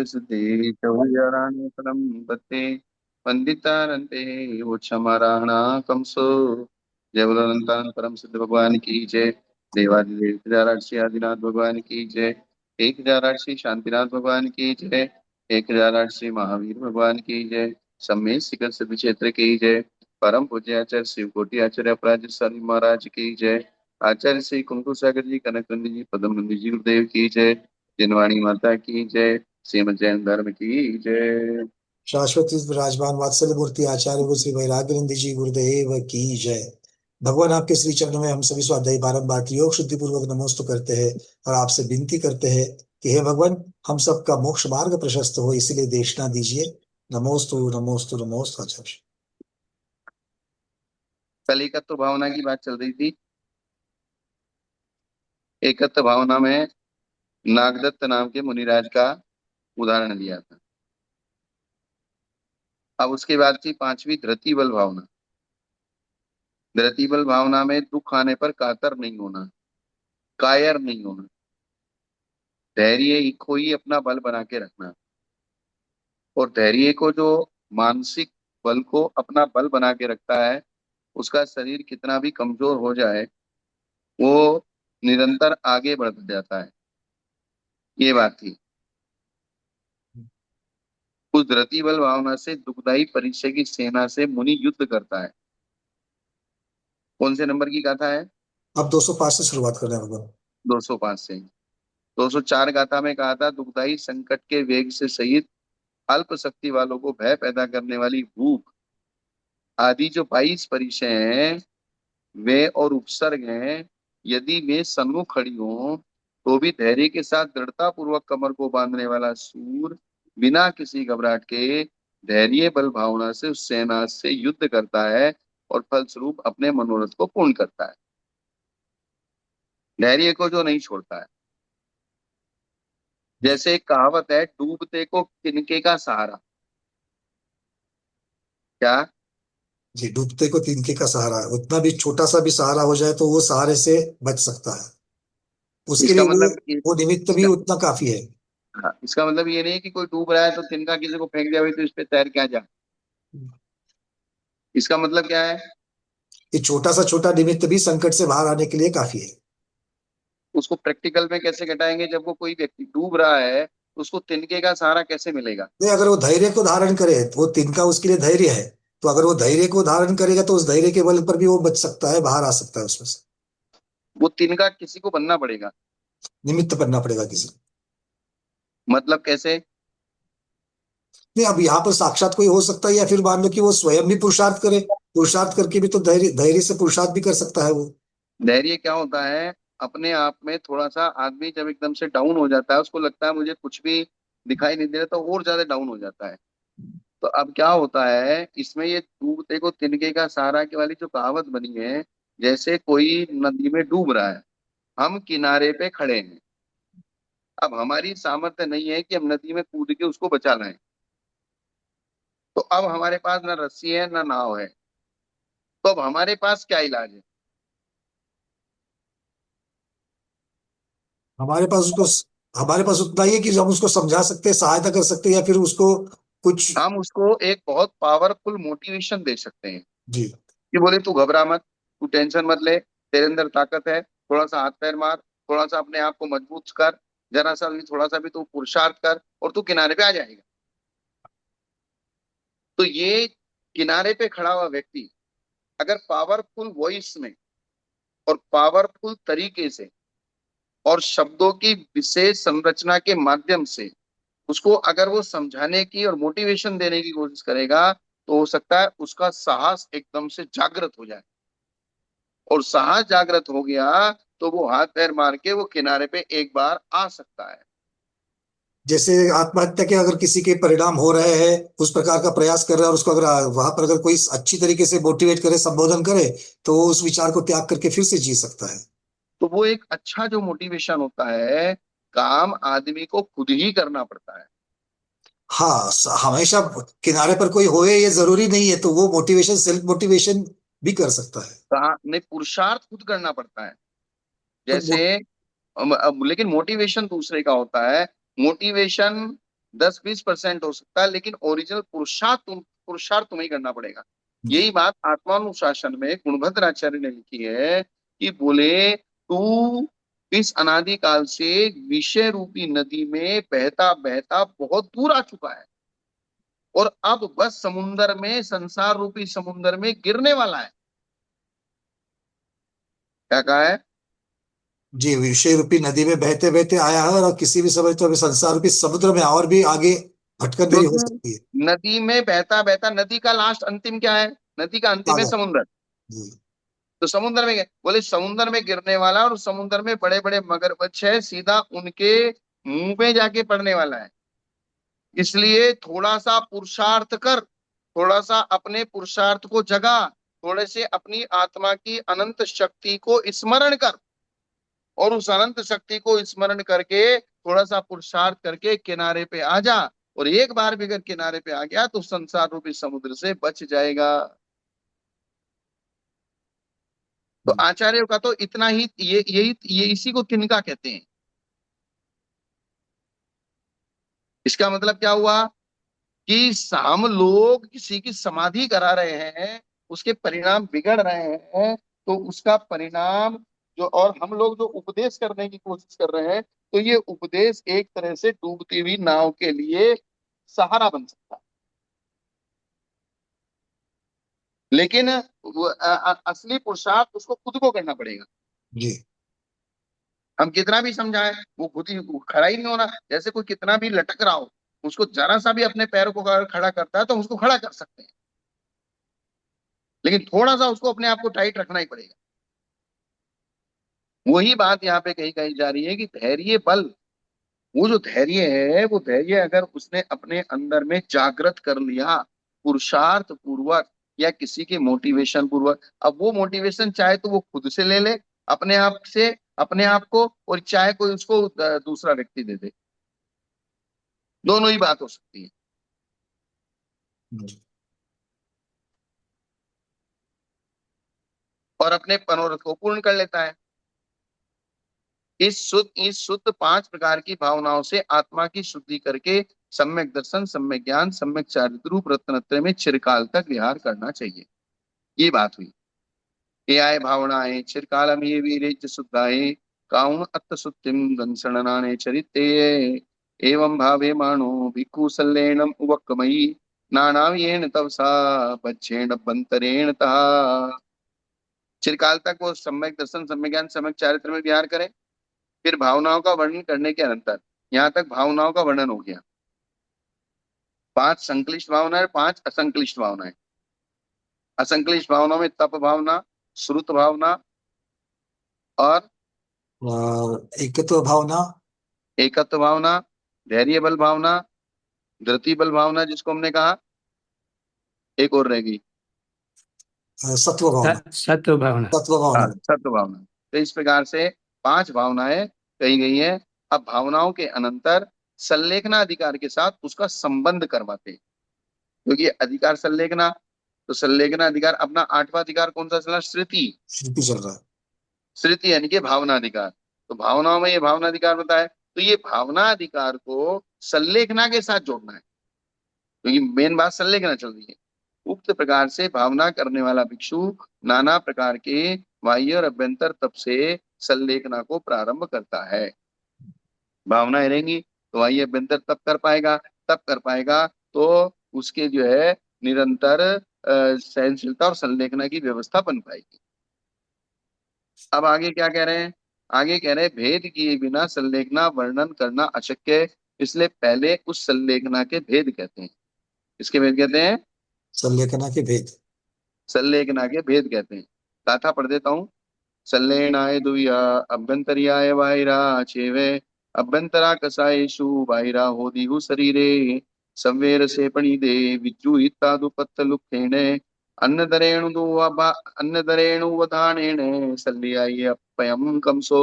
सिद्धि चौर्याराणि फलं पत्ते पंडितारंते क्षमाराहणा कंसो। जय बोलो अनंतानंद परम सिद्ध भगवान की जय। देवादिदेव केदारशी आदिनाथ भगवान की जय। 1008 शांतिनाथ भगवान की जय। 1008 महावीर भगवान की जय। सम्मेत शिखर सिद्ध क्षेत्र की जय। परम पूज्य आचार्य शिव कोटि आचार्य अपराज स्वामी महाराज की जय। आचार्य श्री कुंकु सागर जी, कनक नंदी जी, पदम नंदी जी गुरुदेव की जय। जिनवाणी माता की जय। श्रीमद जैन धर्म की जय। शाश्वत विराजमान वात्सल्य मूर्ति आचार्य गुरु श्री वैराग्यनंद जी गुरुदेव की जय। भगवान आपके श्री चरणों में हम सभी स्वाध्यायी बारंबार योग शुद्धि पूर्वक नमोस्तु करते हैं और आपसे विनती करते हैं कि हे भगवान, हम सबका मोक्ष मार्ग प्रशस्त हो, इसीलिए देशना दीजिए। नमोस्तु नमोस्तु नमोस्तु आचार्य। कल एकत्व भावना की बात चल रही थी। एकत्व भावना में नागदत्त नाम के मुनिराज का उदाहरण दिया था। अब उसके बाद थी पांचवी धृति बल भावना। धृति बल भावना में दुख आने पर कातर नहीं होना, कायर नहीं होना, धैर्य को ही अपना बल बना के रखना। और धैर्य को जो मानसिक बल को अपना बल बना के रखता है, उसका शरीर कितना भी कमजोर हो जाए, वो निरंतर आगे बढ़ जाता है। ये बात थी। उस धृति बल भावना से दुखदाई परीक्षा की सेना से मुनि युद्ध करता है। कौन से नंबर की गाथा है? अब 205 से शुरुआत कर रहे हैं भगवान। 205 से। 204 गाथा में कहा था, दुखदाई संकट के वेग से सहित अल्प शक्ति वालों को भय पैदा करने वाली भूख आदि जो 22 परिचय हैं, वे और उपसर्ग हैं, यदि वे सन्मुख खड़ी हो तो भी धैर्य के साथ दृढ़ता पूर्वक कमर को बांधने वाला सूर बिना किसी घबराहट के धैर्य बल भावना से उस सेना से युद्ध करता है और फलस्वरूप अपने मनोरथ को पूर्ण करता है। धैर्य को जो नहीं छोड़ता है। जैसे एक कहावत है, डूबते को तिनके का सहारा। क्या? जी, डूबते को तिनके का सहारा है। उतना भी छोटा सा भी सहारा हो जाए तो वो सहारे से बच सकता है। उसके लिए इसका वो मतलब वो निमित्त भी इसका उतना काफी है। हाँ, इसका मतलब ये नहीं है कि कोई डूब रहा है तो तिनका किसी को फेंक दिया भाई तो इस पे तैर क्या जा। इसका मतलब क्या है? ये छोटा निमित्त भी संकट से बाहर आने के लिए काफी है। उसको प्रैक्टिकल में कैसे घटाएंगे? जब वो कोई व्यक्ति डूब रहा है तो उसको तिनके का सहारा कैसे मिलेगा? नहीं, अगर वो धैर्य को धारण करे तो वो तिनका उसके लिए धैर्य है। तो अगर वो धैर्य को धारण करेगा तो उस धैर्य के बल पर भी वो बच सकता है, बाहर आ सकता है उसमें से। वो तिनका किसी को बनना पड़ेगा। निमित्त बनना पड़ेगा किसी को। मतलब कैसे? नहीं, अब यहाँ पर साक्षात कोई हो सकता है या फिर मान लो कि वो स्वयं भी पुरुषार्थ करे। पुरुषार्थ करके भी तो धैर्य धैर्य से पुरुषार्थ भी कर सकता है वो। धैर्य क्या होता है? अपने आप में थोड़ा सा आदमी जब एकदम से डाउन हो जाता है, उसको लगता है मुझे कुछ भी दिखाई नहीं दे रहा, तो और ज्यादा डाउन हो जाता है। तो अब क्या होता है इसमें, ये डूबते को तिनके का सहारा की वाली जो कहावत बनी है, जैसे कोई नदी में डूब रहा है, हम किनारे पे खड़े हैं। अब हमारी सामर्थ्य नहीं है कि हम नदी में कूद के उसको बचा लाएं। तो अब हमारे पास ना रस्सी है ना नाव है। तो अब हमारे पास क्या इलाज है? हमारे पास उसको हमारे पास उतना ही है कि हम उसको समझा सकते हैं, सहायता कर सकते हैं या फिर उसको कुछ। हम उसको एक बहुत पावरफुल मोटिवेशन दे सकते हैं जी। कि बोले तू घबरा मत, तू टेंशन मत ले, तेरे अंदर ताकत है, थोड़ा सा हाथ पैर मार, थोड़ा सा अपने आप को मजबूत कर, जरा सा भी थोड़ा सा भी तू पुरुषार्थ कर और तू किनारे पे आ जाएगा। तो ये किनारे पे खड़ा हुआ व्यक्ति अगर पावरफुल वॉइस में और पावरफुल तरीके से और शब्दों की विशेष संरचना के माध्यम से उसको अगर वो समझाने की और मोटिवेशन देने की कोशिश करेगा, तो हो सकता है उसका साहस एकदम से जागृत हो जाए। और साहस जागृत हो गया तो वो हाथ पैर मार के वो किनारे पे एक बार आ सकता है। जैसे आत्महत्या के अगर किसी के परिणाम हो रहे हैं, उस प्रकार का प्रयास कर रहा है और उसको अगर वहां पर अगर कोई अच्छी तरीके से मोटिवेट करे, संबोधन करे, तो वो उस विचार को त्याग करके फिर से जी सकता है। तो वो एक अच्छा जो मोटिवेशन होता है, काम आदमी को खुद ही करना पड़ता है। हाँ, हमेशा किनारे पर कोई होए ये जरूरी नहीं है, तो वो मोटिवेशन सेल्फ मोटिवेशन भी कर सकता है। कहा नहीं, पुरुषार्थ खुद करना पड़ता है। तो जैसे लेकिन मोटिवेशन दूसरे का होता है। मोटिवेशन 10-20% हो सकता है, लेकिन ओरिजिनल पुरुषार्थ तुम्हें ही करना पड़ेगा। जी यही बात आत्मानुशासन में गुणभद्र आचार्य ने लिखी है कि बोले तू इस अनादि काल से विषय रूपी नदी में बहता बहता बहुत दूर आ चुका है, और अब बस समुन्दर में, संसार रूपी समुन्दर में गिरने वाला है। क्या कहा है? जी, विषय रूपी नदी में बहते बहते आया है और किसी भी समय तो अभी संसार रूपी समुद्र में और भी आगे भटकन देरी हो क्योंकि सकती है। नदी में बहता बहता, नदी का लास्ट अंतिम क्या है? नदी का अंतिम है सागर। समुन्द्र। जी। तो समुद्र में बोले समुद्र में गिरने वाला, और समुद्र में बड़े बड़े मगरमच्छ है, सीधा उनके मुंह पे जाके पड़ने वाला है। इसलिए थोड़ा सा पुरुषार्थ कर, थोड़ा सा अपने पुरुषार्थ को जगा, थोड़े से अपनी आत्मा की अनंत शक्ति को स्मरण कर, और उस अनंत शक्ति को स्मरण करके थोड़ा सा पुरुषार्थ करके किनारे पे आ जा। और एक बार भी अगर किनारे पे आ गया तो संसार रूपी समुद्र से बच जाएगा। तो आचार्यों का तो इतना ही, ये इसी को तिनका कहते हैं। इसका मतलब क्या हुआ कि हम लोग किसी की समाधि करा रहे हैं, उसके परिणाम बिगड़ रहे हैं, तो उसका परिणाम जो, और हम लोग जो उपदेश करने की कोशिश कर रहे हैं, तो ये उपदेश एक तरह से डूबती हुई नाव के लिए सहारा बन सकता है। लेकिन असली पुरुषार्थ उसको खुद को करना पड़ेगा। जी हम कितना भी समझाएं, वो खुद ही वो खड़ा ही नहीं होना। जैसे कोई कितना भी लटक रहा हो, उसको जरा सा भी अपने पैरों को अगर खड़ा करता है तो हम उसको खड़ा कर सकते हैं, लेकिन थोड़ा सा उसको अपने आप को टाइट रखना ही पड़ेगा। वही बात यहाँ पे कही कही जा रही है कि धैर्य बल, वो जो धैर्य है, वो धैर्य अगर उसने अपने अंदर में जागृत कर लिया पुरुषार्थ पूर्वक या किसी के मोटिवेशन पूर्वक, अब वो मोटिवेशन चाहे तो वो खुद से ले ले अपने आप से, अपने आप को, और चाहे कोई उसको दूसरा व्यक्ति दे दे, दोनों ही बात हो सकती है। जी। और अपने मनोरथ को पूर्ण कर लेता है। इस शुद्ध 5 प्रकार की भावनाओं से आत्मा की शुद्धि करके सम्यक दर्शन, सम्यक ज्ञान, सम्यक चारित्र रूप रत्नत्रय में चिरकाल तक विहार करना चाहिए। ये बात हुई। ये आए भावनाएं चिरकालम ये वीरेज शुद्धाए काउन अत्त सुत्तिम गंसणनाने चरिते एवं भावे मानो भिक्खु सल्लेनम उवक्कमयी नानावियेन तवसा बच्छेन बंतरेण तहा। चिरकाल तक वो सम्यक दर्शन, सम्यक ज्ञान, सम्यक चारित्र में विहार करे। फिर भावनाओं का वर्णन करने के अनंतर, यहाँ तक भावनाओं का वर्णन हो गया। 5 संक्लिष्ट भावनाएं, 5 असंक्लिष्ट भावनाएं। असंक्लिष्ट भावनाओं में तप भावना, श्रुत भावना, और और एकत्व भावना। एकत्व भावना, धैर्य बल भावना, धृति बल भावना जिसको हमने कहा, एक और रहेगी। सत्व भावना। सत्व भावना। तत्व भावना। हाँ, सत्व भावना। तो इस प्रकार से 5 भावनाएं कही गई हैं। अब भावनाओं के अनंतर संलेखना अधिकार के साथ उसका संबंध करवाते हैं। क्योंकि अधिकार संलेखना, तो संलेखना अधिकार अपना 8वां अधिकार कौन सा चला? श्रुति। शिल्पी चल रहा है। श्रुति यानी कि भावना अधिकार। तो भावनाओं में ये भावना अधिकार बताया, तो ये भावना अधिकार को संलेखना के साथ जोड़ना है, क्योंकि मेन बात संलेखना चल रही है। उक्त प्रकार से भावना करने वाला भिक्षु नाना प्रकार के बाह्य और अभ्यंतर तप से संलेखना को प्रारंभ करता है। भावनाएं रहेंगी तो बाह्य अभ्यंतर तप कर पाएगा, तप कर पाएगा तो उसके जो है निरंतर सहनशीलता और संलेखना की व्यवस्था बन पाएगी। अब आगे क्या कह रहे हैं? आगे कह रहे हैं भेद किए बिना संलेखना वर्णन करना अशक्य है, इसलिए पहले उस संलेखना के भेद कहते हैं। इसके भेद कहते हैं, संलेखना के भेद। संलेखना के भेद कहते हैं। गाथा पढ़ देता हूँ। संलेखनाय दुया अभ्यंतरियाय बाहिरा चेवे अभ्यंतरा कसायेषु बाहिरा होदिहु शरीरे संवेर से पणिदे विद्युहितादुपत्त लुप्तेने अन्नदरेणु वधानेन सल्लियाय अपयम कंसो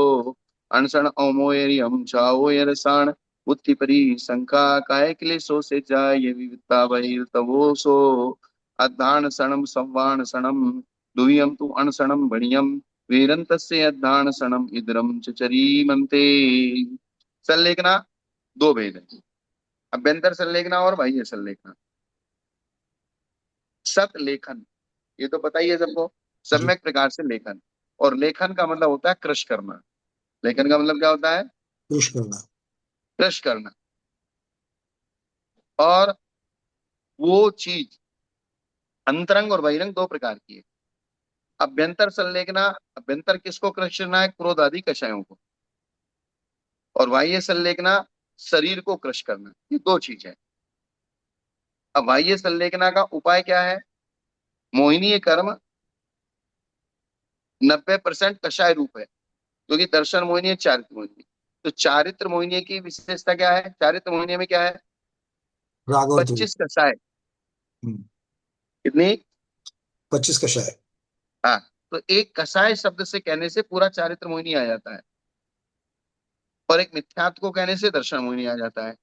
अनशन ओमोयरियम चाओयरसाण उत्तिपरी शंका काय क्लेशो से जाय विविधता बहिर्तवोसो अधान सणम संवान सणम दुय्यम तु अणसणम भणियम वीरन्तस्य अधान सणम इदरम चचरीमन्ते। संलेखना 2 भेद है। अभ्यंतर संलेखना और बाह्य संलेखना। सत लेखन, ये तो पता ही है सबको, जी। सम्यक प्रकार से लेखन। और लेखन का मतलब होता है क्रश करना। लेखन का मतलब क्या होता है? पुश करना। क्रश करना। और वो चीज अंतरंग और बहिरंग दो प्रकार की है। अभ्यंतर संलेखना, अभ्यंतर किसको क्रश करना है? क्रोध आदि कषायों को। और बाह्य संलेखना शरीर को क्रश करना। ये दो चीज है। अब बाह्य संलेखना का उपाय क्या है? मोहिनीय कर्म 90% कषाय रूप है, क्योंकि दर्शन मोहिनी है, चारित्र मोहिनी। तो चारित्र मोहिनी की विशेषता क्या है? चारित्र मोहिनी में क्या है? राग और द्वेष। 25 कषाय। हम्म। कितनी? 25 कषाय। हाँ। तो एक कषाय शब्द से कहने से पूरा चारित्र मोहिनी आ जाता है, और एक मिथ्यात्व को कहने से दर्शन मोहिनी आ जाता है।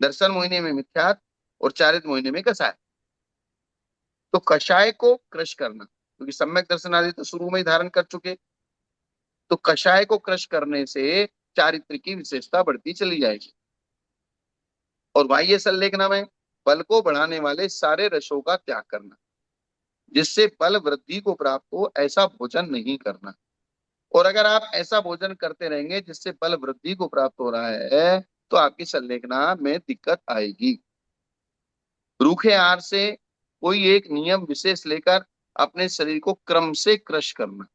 दर्शन मोहिनी में मिथ्यात्व और चारित्र मोहिनी में कषाय। तो कषाय को क्रश करना, क्योंकि सम्यक दर्शन आदि तो शुरू में ही धारण कर चुके, तो कषाय को क्रश करने से चारित्र की विशेषता बढ़ती चली जाएगी। और बाह्य संलेखना में बल को बढ़ाने वाले सारे रसों का त्याग करना, जिससे बल वृद्धि को प्राप्त हो ऐसा भोजन नहीं करना। और अगर आप ऐसा भोजन करते रहेंगे जिससे बल वृद्धि को प्राप्त हो रहा है, तो आपकी संलेखना में दिक्कत आएगी। रूखे आहार से कोई एक नियम विशेष लेकर अपने शरीर को क्रम से क्रश करना।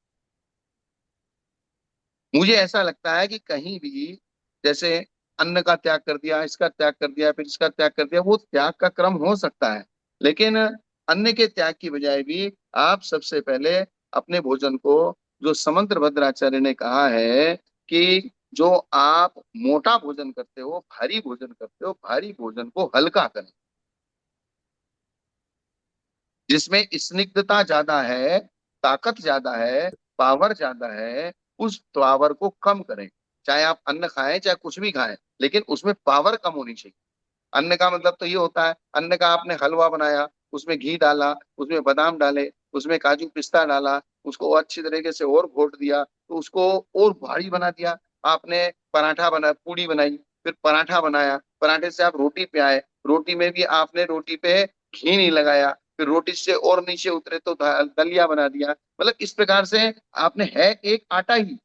मुझे ऐसा लगता है कि कहीं भी, जैसे अन्न का त्याग कर दिया, इसका त्याग कर दिया, फिर इसका त्याग कर दिया, वो त्याग का क्रम हो सकता है, लेकिन अन्न के त्याग की बजाय भी आप सबसे पहले अपने भोजन को, जो समंत भद्राचार्य ने कहा है कि जो आप मोटा भोजन करते हो, भारी भोजन करते हो, भारी भोजन को हल्का करें। जिसमें स्निग्धता ज्यादा है, ताकत ज्यादा है, पावर ज्यादा है, उस पावर को कम करें। चाहे आप अन्न खाएं चाहे कुछ भी खाएं, लेकिन उसमें पावर कम होनी चाहिए। अन्न का मतलब तो ये होता है, अन्न का आपने हलवा बनाया, उसमें घी डाला, उसमें बादाम डाले, उसमें काजू पिस्ता डाला, उसको अच्छी तरीके से और घोट दिया, तो उसको और भारी बना दिया। आपने पराठा बना, पूड़ी बनाई, फिर पराठा बनाया, पराठे से आप रोटी पे आए, रोटी में भी आपने रोटी पे घी नहीं लगाया, फिर रोटी से और नीचे उतरे तो दलिया बना दिया। मतलब इस प्रकार से आपने, है एक आटा ही,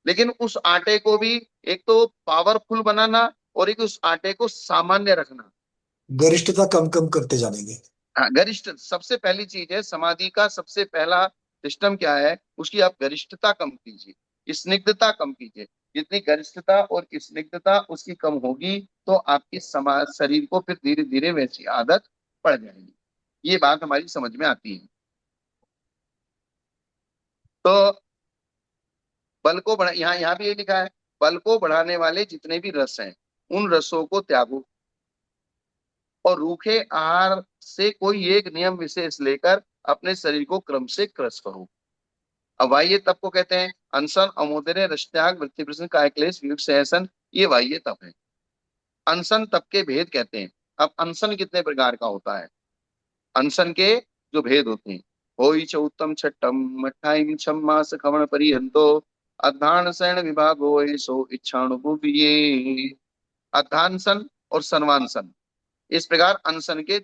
लेकिन उस आटे को भी एक तो पावरफुल बनाना, और एक उस आटे को सामान्य रखना। गरिष्ठता कम कम करते जानेंगे। हाँ, गरिष्ठ सबसे पहली चीज है। समाधि का सबसे पहला सिस्टम क्या है? उसकी आप गरिष्ठता कम कीजिए, स्निग्धता कम कीजिए। जितनी गरिष्ठता और स्निग्धता उसकी कम होगी, तो आपकी समाज शरीर को फिर धीरे धीरे वैसी आदत पड़ जाएगी। ये बात हमारी समझ में आती है। तो बल को बढ़ा, यहाँ यहाँ भी ये लिखा है, बल को बढ़ाने वाले जितने भी रस हैं, उन रसों को त्यागो, और रूखे आहार से कोई एक नियम विशेष लेकर अपने शरीर को क्रम से क्रस करो। अब वाह्य तप को कहते हैं अनशन, अमोदर्य, रसत्याग, वृत्ति प्रसन्न, काय क्लेश, वियुक्त सहसन। ये वाह्य तप है। अनशन तप के भेद कहते हैं। अब अनशन कितने प्रकार का होता है? अनशन के जो भेद होते हैं, होई चौतम छठम अट्ठाईम छम मास खवण परिहंतो अधान शयन विभाग होय सो इच्छाणुभुविये। अधानसन और सर्वांसन, इस प्रकार अनशन के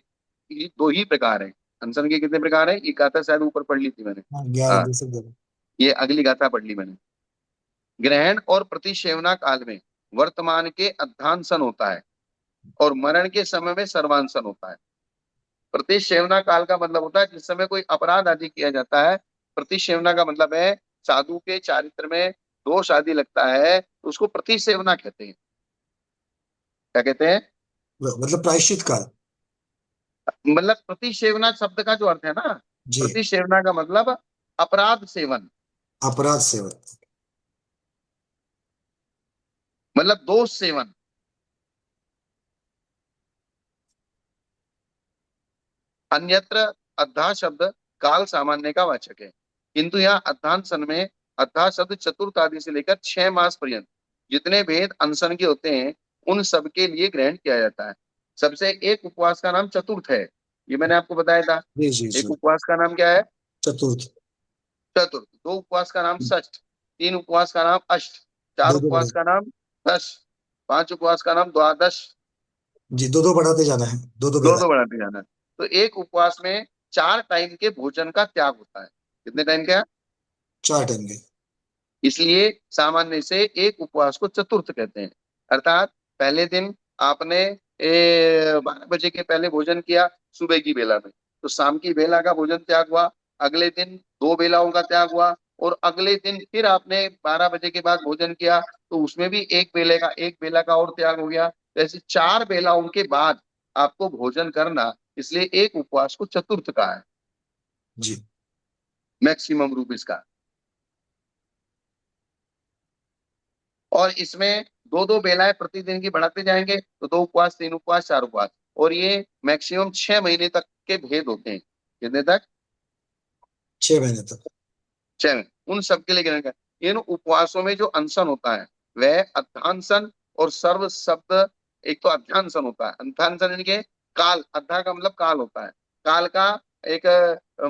ये दो ही प्रकार हैं। अनशन के कितने प्रकार हैं? ये गाथा शायद ऊपर पढ़ ली थी मैंने। हाँ, 11 हाँ, दे सकते हैं। ये अगली गाथा पढ़ ली मैंने। ग्रहण और प्रतिसेवना काल में वर्तमान के अध्यानसन होता है, और मरण के समय में सर्वांसन होता है। प्रतिसेवना काल का मतलब होता है जिस समय कोई अपराध आदि किया जाता है। प्रतिसेवना का मतलब है साधु के चारित्र में दोष आदि लगता है, तो उसको प्रतिसेवना कहते हैं। क्या कहते हैं? मतलब प्रायश्चित काल। मतलब प्रतिसेवना शब्द का जो अर्थ है ना, जी। प्रतिसेवना का मतलब अपराध सेवन, अपराध सेवन। मतलब दोष सेवन। अन्यत्र अद्धा शब्द काल सामान्य का वाचक है, किंतु यहाँ अध्यान्सन में अद्धा शब्द चतुर्थ आदि से लेकर 6 मास पर्यंत जितने भेद अनशन के होते हैं, उन सबके लिए ग्रहण किया जाता है। सबसे एक उपवास का नाम चतुर्थ है, ये मैंने आपको बताया था। जी जी एक जी। उपवास का नाम क्या है? चतुर्थ। चतुर्थ। दो उपवास का नाम षष्ठ, तीन उपवास का नाम अष्ट, चार बिल्कुल उपवास बढ़िया। का नाम दश, 5 उपवास का नाम द्वादश। जी, दो दो बढ़ाते जाना है, दो दो दो बेला। दो बढ़ाते जाना है। तो एक उपवास में 4 टाइम के भोजन का त्याग होता है। कितने टाइम का? 4 टाइम के। इसलिए सामान्य से एक उपवास को चतुर्थ कहते हैं। अर्थात पहले दिन आपने 12 बजे के पहले भोजन किया सुबह की बेला में, तो शाम की बेला का भोजन त्याग हुआ। अगले दिन 2 बेलाओं का त्याग हुआ। और अगले दिन फिर आपने 12 बजे के बाद भोजन किया, तो उसमें भी एक बेला का और त्याग हो गया। तो ऐसे 4 बेलाओं के बाद आपको भोजन करना, इसलिए एक उपवास को चतुर्थ कहा है। जी। मैक्सिमम रूप इसका। और इसमें दो दो बेलाएं प्रतिदिन की बढ़ाते जाएंगे, तो 2 उपवास, 3 उपवास, 4 उपवास। और ये मैक्सिमम 6 महीने तक के भेद होते हैं। कितने तक? 6 महीने तक। 6 महीने उन सबके लिए गिनने का। इन उपवासों में जो अनशन होता है वह अध्यांशन और सर्व शब्द। एक तो अध्यांशन होता है, अध्यांशन यानी कि काल, अध्या का मतलब काल होता है, काल का एक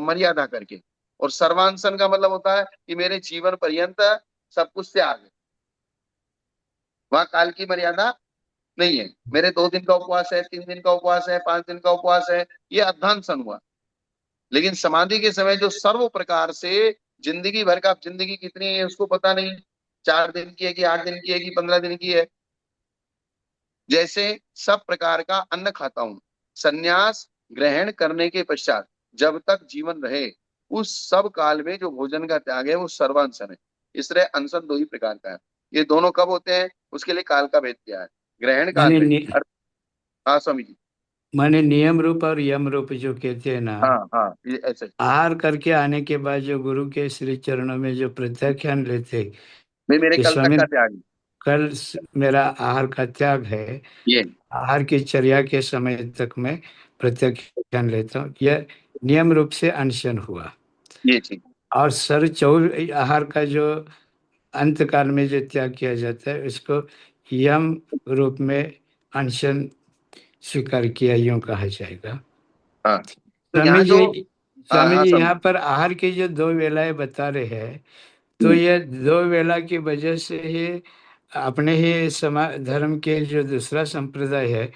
मर्यादा करके। और सर्वांशन का मतलब होता है कि मेरे जीवन पर्यंत सब कुछ त्याग है। वहां काल की मर्यादा नहीं है। मेरे 2 दिन का उपवास है, 3 दिन का उपवास है, 5 दिन का उपवास है, ये अध्यांशन हुआ। लेकिन समाधि के समय जो सर्व प्रकार से जिंदगी भर का, जिंदगी कितनी है उसको पता नहीं, 4 दिन की है कि 8 दिन की है कि 15 दिन की है, जैसे सब प्रकार का अन्न खाता हूं, संन्यास ग्रहण करने के पश्चात जब तक जीवन रहे उस सब काल में जो भोजन का त्याग है वो सर्वांशन है। इस तरह अनशन 2 ही प्रकार का है। ये दोनों कब होते हैं उसके लिए काल का भेद किया है। ग्रहण काल माने में हाँ स्वामी जी। माने नियम रूप और यम रूप जो कहते हैं ना, हाँ हाँ, ये ऐसे। आहार करके आने के बाद जो गुरु के श्री चरणों में जो प्रत्याख्यान लेते नहीं, मेरे कि कल तक स्वामी का त्याग मेरा आहार का त्याग है, ये आहार की चर्या के समय तक मैं प्रत्याख्यान लेता हूँ, यह नियम रूप से अनशन हुआ। ये चीज। और सर चौर आहार का जो अंत काल में जो त्याग किया जाता है उसको यम रूप में अनशन स्वीकार किया, यूं कहा जाएगा। हाँ, तो स्वामी यहाँ जी, जो हाँ स्वामी हाँ जी स्वामी यहाँ जी। पर आहार की जो 2 वेलाएं बता रहे हैं, तो हम्म, ये 2 वेला की वजह से ही अपने ही समाज धर्म के जो दूसरा संप्रदाय है,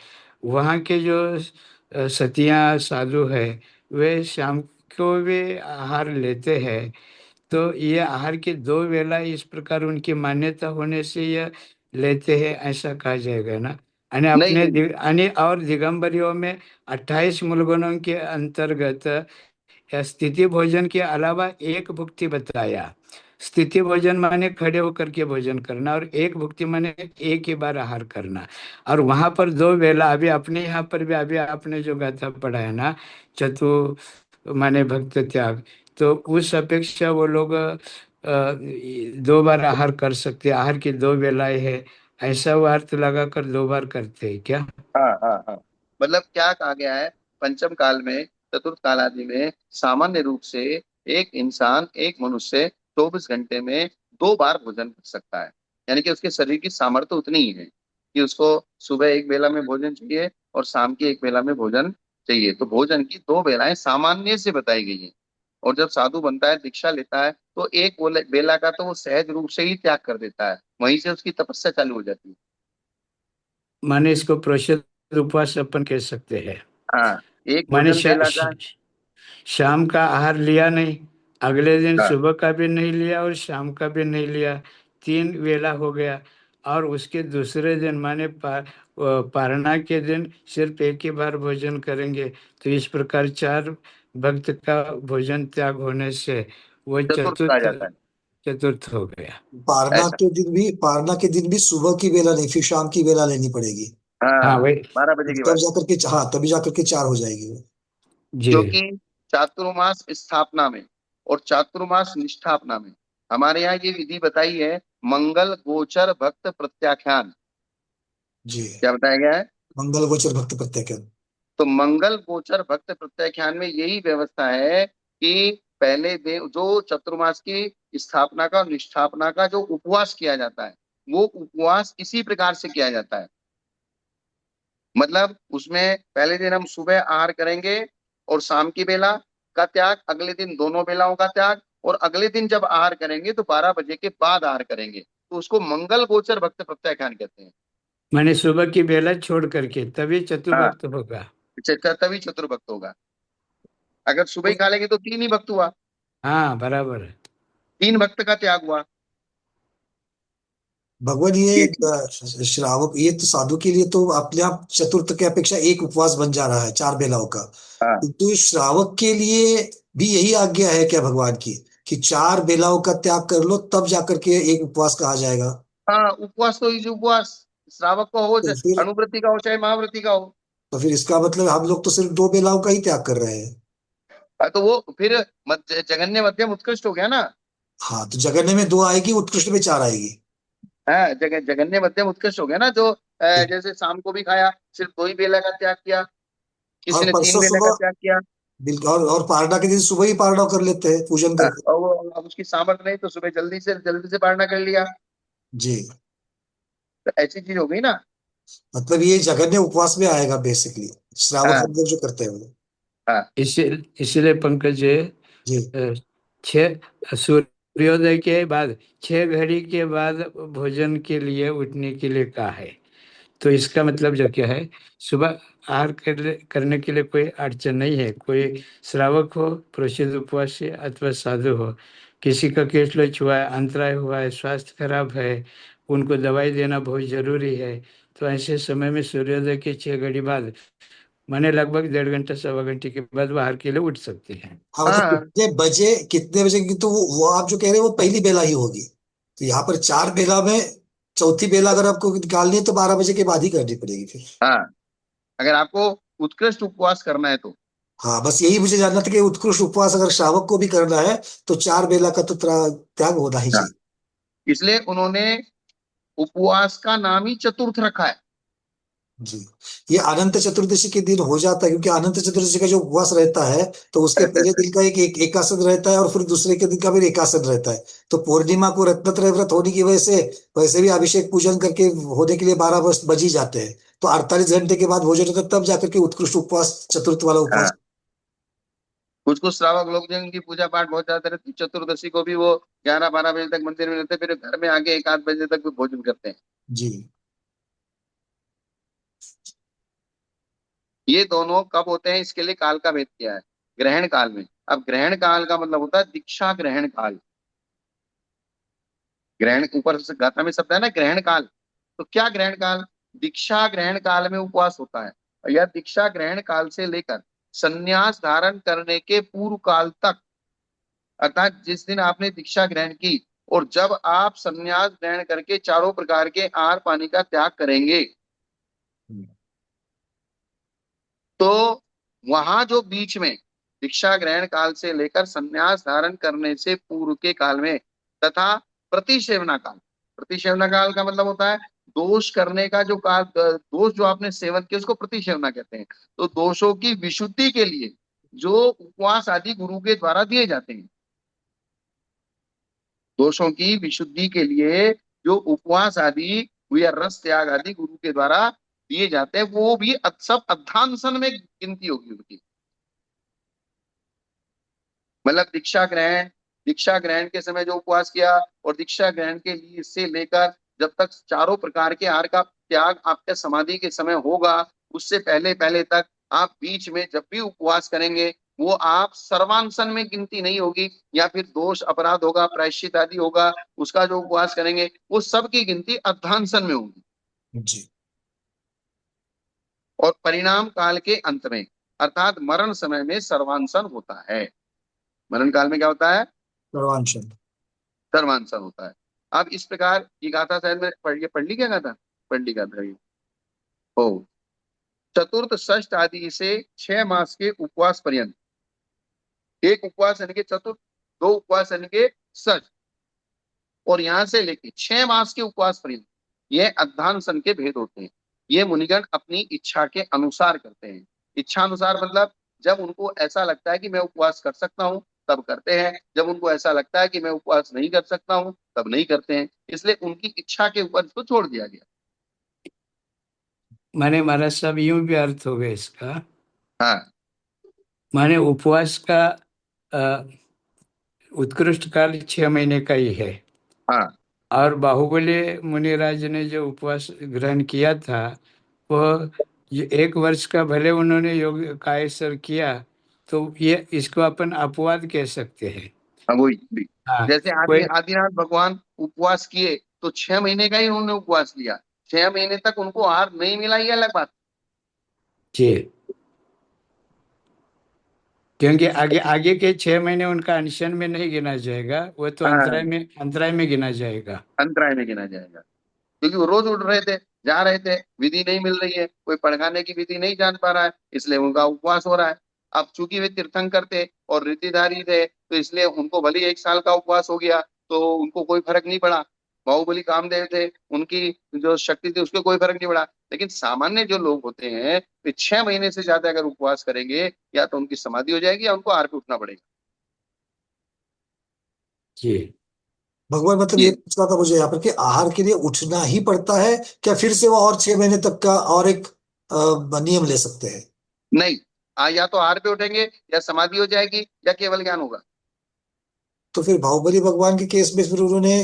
वहाँ के जो सतिया साधु है, वे शाम को भी आहार लेते हैं। तो ये आहार की 2 वेला इस प्रकार उनकी मान्यता होने से यह लेते हैं, ऐसा कहा जाएगा ना। नहीं नहीं। और दिगंबरियों में 28 मूलगुणों के अंतर्गत या स्थिति भोजन के अलावा एक भुक्ति बताया। स्थिति भोजन माने खड़े होकर के भोजन करना, और एक भुक्ति माने एक ही बार आहार करना। और वहां पर 2 वेला, अभी अपने यहाँ पर भी अभी आपने जो गाथा पढ़ा है ना, चतु माने भक्त त्याग, तो उस अपेक्षा वो लोग 2 बार आहार कर सकते, आहार की 2 वेलाएं है, ऐसा वो अर्थ लगाकर 2 बार करते हैं क्या? हाँ हाँ हाँ। मतलब क्या कहा गया है, पंचम काल में, चतुर्थ काल आदि में सामान्य रूप से एक इंसान, एक मनुष्य 24 घंटे में 2 बार भोजन कर सकता है। यानी कि उसके शरीर की सामर्थ्य उतनी ही है कि उसको सुबह एक बेला में भोजन चाहिए और शाम की एक बेला में भोजन चाहिए। तो भोजन की 2 बेलाएं सामान्य से बताई गई हैं। और जब साधु बनता है, दीक्षा लेता है, तो एक बेला का तो वो सहज रूप से ही त्याग कर देता है, वहीं से उसकी तपस्या चालू हो जाती है। माने इसको प्रोषित उपवास अपन कह सकते हैं। हाँ, एक माने भोजन बेला का। शाम का आहार लिया नहीं, अगले दिन हाँ, सुबह का भी नहीं लिया और शाम का भी नहीं लिया, 3 वेला हो गया। और उसके दूसरे दिन माने पारणा के दिन सिर्फ एक ही बार भोजन करेंगे, तो इस प्रकार 4 भक्त का भोजन त्याग होने से वो चतुर्थ कहा चतुर्थ जाता है। चतुर्थ हो गया। ऐसा। पारना के दिन भी सुबह की बेला नहीं, फिर शाम की बेला लेनी पड़ेगी। हाँ हाँ, वही। 12 बजे के तब बाद। जाकर के, हाँ, तभी जाकर के 4 हो जाएगी वो। जी। क्योंकि चातुर्मास स्थापना में और चातुर्मास निष्ठापना में हमारे यहाँ ये विधि बताई है, मंगल गोचर भक्त प्रत्याख्यान। जी। क्या बताया गया है? मंगल गोचर भक्त प्रत्येक। तो मंगल गोचर भक्त प्रत्याख्यान में यही व्यवस्था है कि पहले दिन जो चतुर्मास की स्थापना का और निष्ठापना का जो उपवास किया जाता है, वो उपवास इसी प्रकार से किया जाता है। मतलब उसमें पहले दिन हम सुबह आहार करेंगे और शाम की बेला का त्याग, अगले दिन दोनों बेलाओं का त्याग, और अगले दिन जब आहार करेंगे तो 12 बजे के बाद आहार करेंगे, तो उसको मंगल गोचर भक्त प्रत्याख्यान कहते हैं। माने सुबह की बेला छोड़ करके तभी हाँ, चतुर्भक्त होगा। तभी चतुर्भक्त होगा। अगर सुबह ही खा लेंगे तो तीन ही भक्त हुआ, हाँ बराबर है। तीन भक्त का त्याग हुआ। भगवान ये ये चीज। श्रावक, ये तो साधु के लिए तो अपने आप चतुर्थ के अपेक्षा एक उपवास बन जा रहा है 4 बेलाओं का। हाँ तो श्रावक के लिए भी यही आज्ञा है क्या भगवान की, कि 4 बेलाओं का त्याग कर लो तब जाकर के एक उपवास कहा जाएगा? हाँ, उपवास तो इस उपवास श्रावक का हो, तो फिर अनुव्रति का हो चाहे महाव्रति का हो। इसका मतलब हम लोग तो सिर्फ 2 बेलाओं का ही त्याग कर रहे हैं। तो वो फिर जगन्य मध्यम उत्कृष्ट हो गया ना। हाँ, तो जगन्य में 2 आएगी, उत्कृष्ट में 4 आएगी। हाँ, जगन्य मध्यम उत्कृष्ट हो गया ना, जो जैसे शाम को भी खाया, सिर्फ दो ही बेला का त्याग किया, किसी और ने तीन परसों बेले का सुबह, त्याग किया। बिल्कुल, और पारना के दिन सुबह ही पारना कर लेते हैं पूजन करके। और वो अब उसकी सामर्थ्य नहीं तो सुबह जल्दी से पारणा कर लिया। जी। तो ऐसी चीज हो गई ना। मतलब ये जगन्य उपवास में आएगा बेसिकली, श्रावक हम हाँ लोग जो करते हैं वो। हाँ इसी इसलिए पंकज जी, जी। छः सूर्योदय के बाद 6 घड़ी के बाद भोजन के लिए उठने के लिए कहा है। तो इसका मतलब जो क्या है, सुबह आहार करने के लिए कोई अड़चन नहीं है। कोई श्रावक हो, प्रोषित उपवासी अथवा साधु हो, किसी का केसलोच हुआ है, अंतराय हुआ है, स्वास्थ्य खराब है, उनको दवाई देना बहुत जरूरी है, तो ऐसे समय में सूर्योदय के 6 घड़ी बाद, माने लगभग 1.5 घंटा 1.25 घंटे के बाद बाहर के लिए उठ सकते हैं। हाँ, मतलब हाँ कितने बजे की, तो वो आप जो कह रहे हैं वो पहली बेला ही होगी। तो यहाँ पर 4 बेला में चौथी बेला अगर आपको निकालनी है तो 12 बजे के बाद ही करनी पड़ेगी फिर। हाँ, अगर आपको उत्कृष्ट उपवास करना है तो। हाँ, बस यही मुझे जानना था कि उत्कृष्ट उपवास अगर श्रावक को भी करना है तो 4 बेला का तो त्याग होना ही हाँ, चाहिए। इसलिए उन्होंने उपवास का नाम ही चतुर्थ रखा है। जी। ये अनंत चतुर्दशी के दिन हो जाता है, क्योंकि अनंत चतुर्दशी का जो उपवास रहता है तो उसके पहले दिन का एक एकासन रहता है और फिर दूसरे के दिन का भी एकासन रहता है। तो पूर्णिमा को रत्नत्रय व्रत होने की वजह से वैसे भी अभिषेक पूजन करके होने के लिए 12 बज ही जाते हैं। तो 48 घंटे के बाद भोजन होता है, तब जाकर के उत्कृष्ट उपवास, चतुर्थ वाला उपवास। हाँ, कुछ कुछ श्रावक लोग जो उनकी पूजा पाठ बहुत ज्यादा रहती है, चतुर्दशी को भी वो 11-12 बजे तक मंदिर में रहते हैं, फिर घर में आके 1-8 बजे तक भी भोजन करते हैं। जी। ये दोनों कब होते हैं, इसके लिए काल का भेद किया है। ग्रहण काल में। अब ग्रहण काल का मतलब होता है दीक्षा ग्रहण काल। ग्रहण ऊपर से गाथा में शब्द है ना, ग्रहण काल। तो क्या ग्रहण काल? दीक्षा ग्रहण काल में उपवास होता है। और यह दीक्षा ग्रहण काल से लेकर संन्यास धारण करने के पूर्व काल तक, अर्थात जिस दिन आपने दीक्षा ग्रहण की और जब आप संन्यास ग्रहण करके चारों प्रकार के आहार पानी का त्याग करेंगे, तो वहां जो बीच में दीक्षा ग्रहण काल से लेकर संन्यास धारण करने से पूर्व के काल में, तथा प्रतिसेवना काल। प्रतिसेवना काल का मतलब होता है दोष करने का जो काल, दोष जो आपने सेवन किया उसको प्रतिसेवना कहते हैं। तो दोषों की विशुद्धि के लिए जो उपवास आदि गुरु के द्वारा दिए जाते हैं, दोषों की विशुद्धि के लिए जो उपवास आदि या रस त्याग आदि गुरु के द्वारा दिए जाते हैं, वो भी सब अध्यान्सन में गिनती होगी उनकी। मतलब दीक्षा ग्रहण के समय जो उपवास किया, और दीक्षा ग्रहण के लिए से लेकर जब तक चारों प्रकार के आहार का त्याग आपके समाधि के समय होगा, उससे पहले पहले तक आप बीच में जब भी उपवास करेंगे, वो आप सर्वांसन में गिनती नहीं होगी, या फिर दोष अपराध होगा, प्रायश्चित आदि होगा, उसका जो उपवास करेंगे वो सब की गिनती अर्धांसन में होगी। जी। और परिणाम काल के अंत में, अर्थात मरण समय में सर्वांसन होता है। मरण काल में क्या होता है? सर्वांशन। सर्वांसन होता है। अब इस प्रकार ये गाथा शायद मैं पढ़ ली क्या गाथा? पढ़ ली गाथा ये। हो, चतुर्थ षष्ठ आदि से 6 मास के उपवास पर्यंत, एक उपवास यानी कि चतुर्थ, दो उपवास यानी कि षष्ठ, और यहां से लेके 6 मास के उपवास पर्यंत, ये अध्यान्सन के भेद होते हैं। ये मुनिगण अपनी इच्छा के अनुसार करते हैं। इच्छा अनुसार मतलब जब उनको ऐसा लगता है कि मैं उपवास कर सकता हूँ तब करते हैं, जब उनको ऐसा लगता है कि मैं उपवास नहीं कर सकता हूँ तब नहीं करते हैं। इसलिए उनकी इच्छा के ऊपर इसको छोड़ दिया गया। माने महाराज साहब यूं भी अर्थ हो गया इसका, हाँ माने उपवास का अ, उत्कृष्ट काल 6 महीने का ही है। हाँ और बाहुबली मुनिराज ने जो उपवास ग्रहण किया था, वो ये 1 वर्ष का भले उन्होंने योग कायसर किया, तो ये इसको अपन अपवाद कह सकते हैं। हाँ, वही हाँ। जैसे कोई। आदिनाथ भगवान उपवास किए तो 6 महीने का ही उन्होंने उपवास लिया, 6 महीने तक उनको आहार नहीं मिला, ये अलग बात। जी। क्योंकि आगे आगे के 6 महीने उनका अनशन में नहीं गिना जाएगा, वो तो हाँ, अंतराय में गिना जाएगा। अंतराय में गिना जाएगा, क्योंकि वो रोज उठ रहे थे, जा रहे थे, विधि नहीं मिल रही है, कोई पढ़ाने की विधि नहीं जान पा रहा है, इसलिए उनका उपवास हो रहा है। अब चूंकि वे तीर्थंकर थे और रीतिधारी थे, तो इसलिए उनको भले ही 1 साल का उपवास हो गया, तो उनको कोई फर्क नहीं पड़ा। बाहुबली कामदेव थे, उनकी जो शक्ति थी उसको कोई फर्क नहीं पड़ा। लेकिन सामान्य जो लोग होते हैं, वे 6 महीने से ज्यादा अगर उपवास करेंगे, या तो उनकी समाधि हो जाएगी या उनको आर पे उठना पड़ेगा। जी। भगवान मतलब ये ये पूछना था मुझे यहाँ पर कि आहार के लिए उठना ही पड़ता है, क्या फिर से वो और 6 महीने तक का और एक नियम ले सकते हैं? नहीं, या तो आर पे उठेंगे, या समाधि हो जाएगी, या केवल ज्ञान होगा। तो फिर बाहुबली भगवान के केस में फिर उन्होंने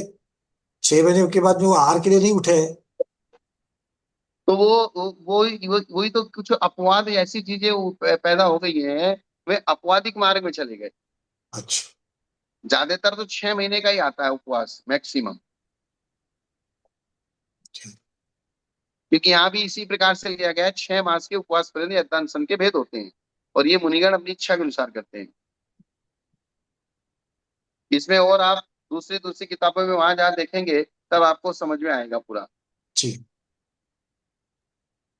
6 महीने के बाद में वो आहार के लिए नहीं उठे हैं। तो वही तो कुछ अपवाद ऐसी चीजें पैदा हो गई हैं, वे अपवादिक मार्ग में चले गए। अच्छा। ज्यादातर तो 6 महीने का ही आता है उपवास मैक्सिमम। क्योंकि यहाँ भी इसी प्रकार से लिया गया है, 6 मास के उपवास पर्यंत यज्ञानुष्ठान के भेद होते हैं, और ये मुनिगण अपनी इच्छा के अनुसार करते हैं। इसमें और आप दूसरी दूसरी किताबों में वहां जहाँ देखेंगे, तब आपको समझ में आएगा पूरा। जी।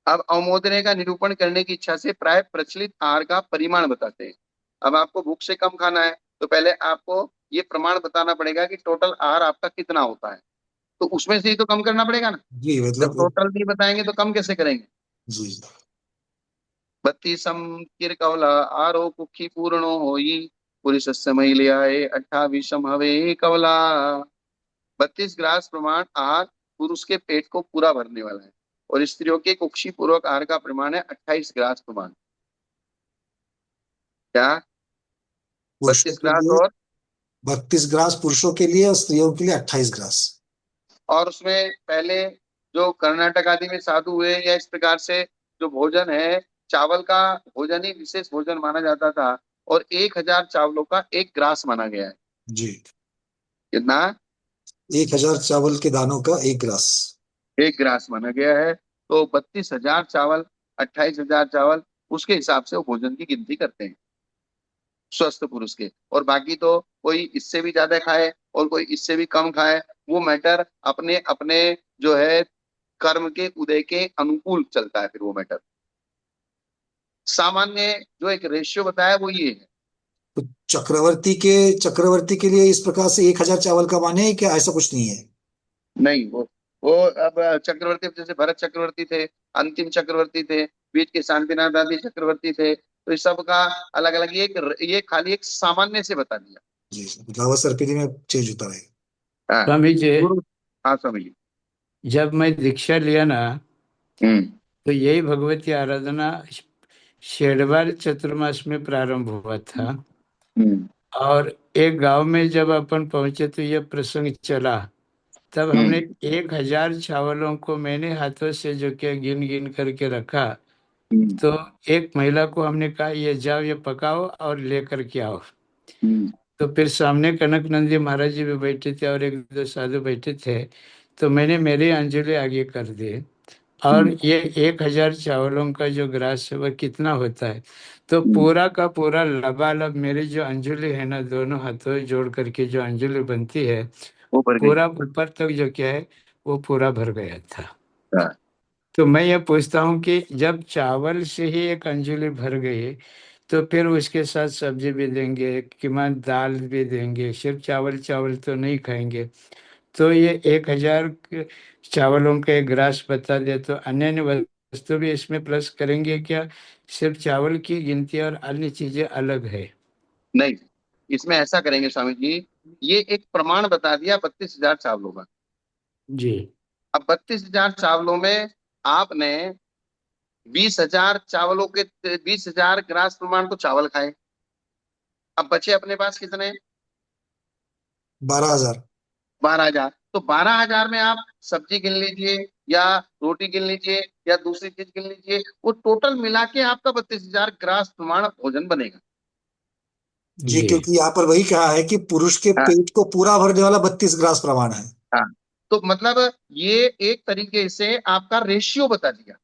अब अवमोदने का निरूपण करने की इच्छा से प्राय प्रचलित आहार का परिमाण बताते हैं। अब आपको भूख से कम खाना है, तो पहले आपको ये प्रमाण बताना पड़ेगा कि टोटल आहार आपका कितना होता है, तो उसमें से ही तो कम करना पड़ेगा ना। जी जब मतलब। टोटल नहीं बताएंगे तो कम कैसे करेंगे। जी जी। 32 किर कवला आरो कुखी पूर्णो होई, पुरुष महिलाए 28 हवे कवला। 32 ग्रास प्रमाण आहार पुरुष के पेट को पूरा भरने वाला है, और स्त्रियों के कुक्षी पूर्वक आहार का प्रमाण है 28 ग्रास प्रमाण। क्या? पुरुषों बत्तीस के ग्रास लिए और 32 ग्रास पुरुषों के लिए और स्त्रियों के लिए 28 ग्रास। उसमें पहले जो कर्नाटक आदि में साधु हुए, या इस प्रकार से जो भोजन है, चावल का भोजन ही विशेष भोजन माना जाता था, और 1,000 चावलों का 1 ग्रास माना गया है। जी। कितना? 1,000 चावल के दानों का 1 ग्रास। 1 ग्रास माना गया है। तो 32,000 चावल, 28,000 चावल, उसके हिसाब से वो भोजन की गिनती करते हैं स्वस्थ पुरुष के। और बाकी तो कोई इससे भी ज्यादा खाए और कोई इससे भी कम खाए, वो मैटर अपने अपने जो है कर्म के उदय के अनुकूल चलता है, फिर वो मैटर। सामान्य जो एक रेशियो बताया वो ये है। तो चक्रवर्ती के लिए इस प्रकार से 1,000 चावल का माने, क्या ऐसा कुछ नहीं है? नहीं, वो अब चक्रवर्ती जैसे भरत चक्रवर्ती थे, अंतिम चक्रवर्ती थे, बीच के शांतिनाथ आदि चक्रवर्ती थे, तो इस सब का अलग अलग, ये खाली एक सामान्य से बता दिया। जी मतलब सरपीली में चेंज होता रहेगा। हाँ, स्वामी जी, गुरु। हाँ, समझिए। जब मैं दीक्षा लिया ना, हम्म। तो यही भगवती आराधना शेरवार चतुर्मास में प्रारंभ हुआ था। हम्म। और एक गांव में जब अपन पहुंचे तो यह प्रसंग चला। तब हमने हम्म। 1,000 चावलों को मैंने हाथों से जो क्या गिन गिन करके रखा। हम्म। तो एक महिला को हमने कहा, ये जाओ, ये पकाओ और लेकर के आओ। हम्म। तो फिर सामने कनक नंदी महाराज जी भी बैठे थे और एक दो साधु बैठे थे। तो मैंने मेरी अंजलि आगे कर दी। और हम्म। ये 1,000 चावलों का जो ग्रास है वह कितना होता है? तो हम्म। पूरा का पूरा लबालब मेरी जो अंजलि है ना, दोनों हाथों जोड़ करके जो अंजलि बनती है, वो भर गई। पूरा ऊपर तक जो क्या है, वो पूरा भर गया था। हाँ। तो मैं ये पूछता हूँ कि जब चावल से ही एक अंजलि भर गई, तो फिर उसके साथ सब्जी भी देंगे, कीमा दाल भी देंगे, सिर्फ चावल चावल तो नहीं खाएंगे। तो ये 1,000 चावलों का एक ग्रास बता दे, तो अन्य अन्य वस्तु भी इसमें प्लस करेंगे क्या? सिर्फ चावल की गिनती और अन्य चीजें अलग है? नहीं, इसमें ऐसा करेंगे स्वामी जी, ये एक प्रमाण बता दिया 32,000 चावलों का। जी। अब 32,000 चावलों में आपने 20,000 चावलों के 20,000 ग्रास प्रमाण तो चावल खाए। अब बचे अपने पास कितने? 12,000। 12,000। तो 12,000 में आप सब्जी गिन लीजिए या रोटी गिन लीजिए या दूसरी चीज गिन लीजिए, वो टोटल मिला के आपका 32,000 ग्रास प्रमाण भोजन बनेगा। जी, जी। क्योंकि यहाँ पर वही कहा है कि पुरुष के हाँ पेट को पूरा भरने वाला 32 ग्रास प्रमाण है। हाँ। तो मतलब ये एक तरीके से आपका रेशियो बता दिया।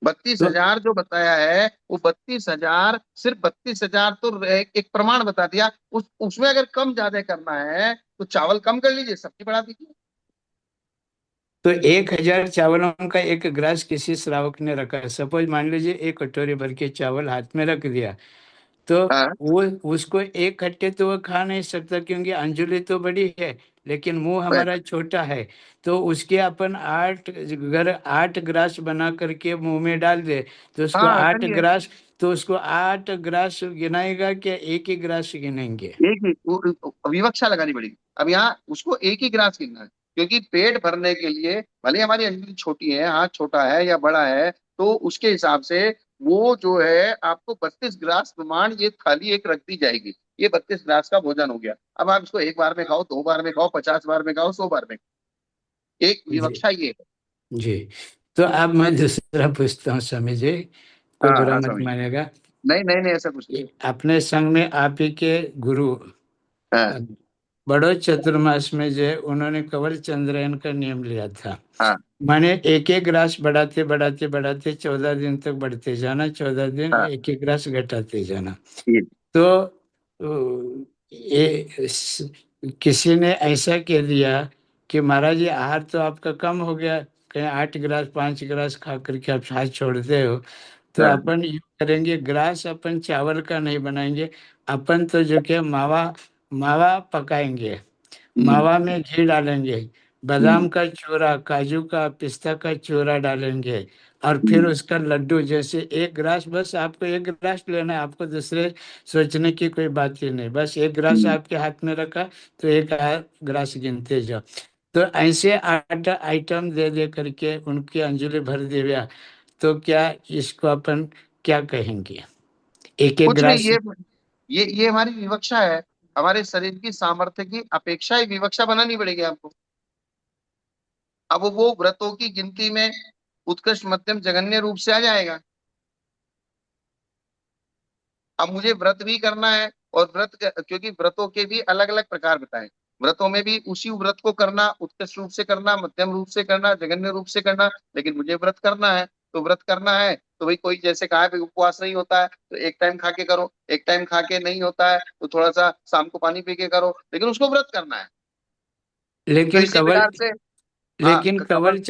बत्तीस तो हजार जो बताया है वो 32,000, सिर्फ 32,000 तो एक प्रमाण बता दिया। उसमें अगर कम ज्यादा करना है तो चावल कम कर लीजिए, सब्जी बढ़ा दीजिए। तो 1,000 चावलों का एक ग्रास किसी श्रावक ने रखा, सपोज मान लीजिए एक कटोरी भर के चावल हाथ में रख दिया, तो हाँ वो उसको एक खट्टे तो वो खा नहीं सकता, क्योंकि अंजलि तो बड़ी है लेकिन मुंह बस। हमारा छोटा है। तो उसके अपन 8 ग्रास बना करके मुंह में डाल दे, तो उसको हाँ आठ करिए। ग्रास तो उसको 8 ग्रास गिनाएगा क्या एक ही ग्रास गिनेंगे? एक ही विवक्षा लगानी पड़ेगी। अब यहाँ उसको एक ही ग्रास गिनना है, क्योंकि पेट भरने के लिए भले हमारी अंगुली छोटी है, हाथ छोटा है या बड़ा है, तो उसके हिसाब से वो जो है आपको 32 ग्रास प्रमाण ये थाली एक रख दी जाएगी। ये 32 ग्रास का भोजन हो गया। अब आप इसको एक बार में खाओ, 2 बार में खाओ, 50 बार में खाओ, 100 बार में खाओ। एक जी। विवक्षा ये है। जी। तो अब मैं दूसरा पूछता हूँ स्वामी जी, कोई हाँ बुरा हाँ मत समझ। मानेगा। नहीं नहीं नहीं, ऐसा कुछ नहीं। ये अपने संग में आप ही के गुरु हाँ बड़ो चतुर्मास में जो है उन्होंने कवल चंद्रायन का नियम लिया था। हाँ माने एक एक ग्रास बढ़ाते बढ़ाते बढ़ाते 14 दिन तक बढ़ते जाना, 14 दिन हाँ। एक एक ग्रास घटाते जाना। ये तो किसी ने ऐसा कह दिया कि महाराज ये आहार तो आपका कम हो गया, कहीं 8 ग्रास 5 ग्रास खा करके आप हाथ छोड़ते हो। तो हाँ। अपन ये करेंगे, ग्रास अपन चावल का नहीं बनाएंगे, अपन तो जो कि मावा मावा पकाएंगे, हम्म, मावा में घी डालेंगे, हम्म, बादाम का चूरा, काजू का पिस्ता का चूरा डालेंगे, और फिर हम्म, उसका लड्डू, जैसे एक ग्रास, बस आपको एक ग्रास लेना है, आपको दूसरे सोचने की कोई बात ही नहीं, बस एक ग्रास हम्म। आपके हाथ में रखा तो एक ग्रास गिनते जाओ। तो ऐसे 8 आइटम दे दे करके उनकी अंजलि भर दिया, तो क्या इसको अपन क्या कहेंगे? एक एक कुछ नहीं, ग्रास। ये हमारी विवक्षा है। हमारे शरीर की सामर्थ्य की अपेक्षा ही विवक्षा बनानी पड़ेगी आपको। अब वो व्रतों की गिनती में उत्कृष्ट मध्यम जघन्य रूप से आ जाएगा। अब मुझे व्रत भी करना है, और क्योंकि व्रतों के भी अलग अलग प्रकार बताए। व्रतों में भी उसी व्रत को करना, उत्कृष्ट रूप से करना, मध्यम रूप से करना, जघन्य रूप से करना। लेकिन मुझे व्रत करना है, तो व्रत करना है तो भाई कोई जैसे कहा है भाई उपवास नहीं होता है तो एक टाइम खा के करो, एक टाइम खा के नहीं होता है तो थोड़ा सा शाम को पानी पी के करो, लेकिन उसको व्रत करना है। तो लेकिन इसी कवल प्रकार से। हाँ लेकिन कवल।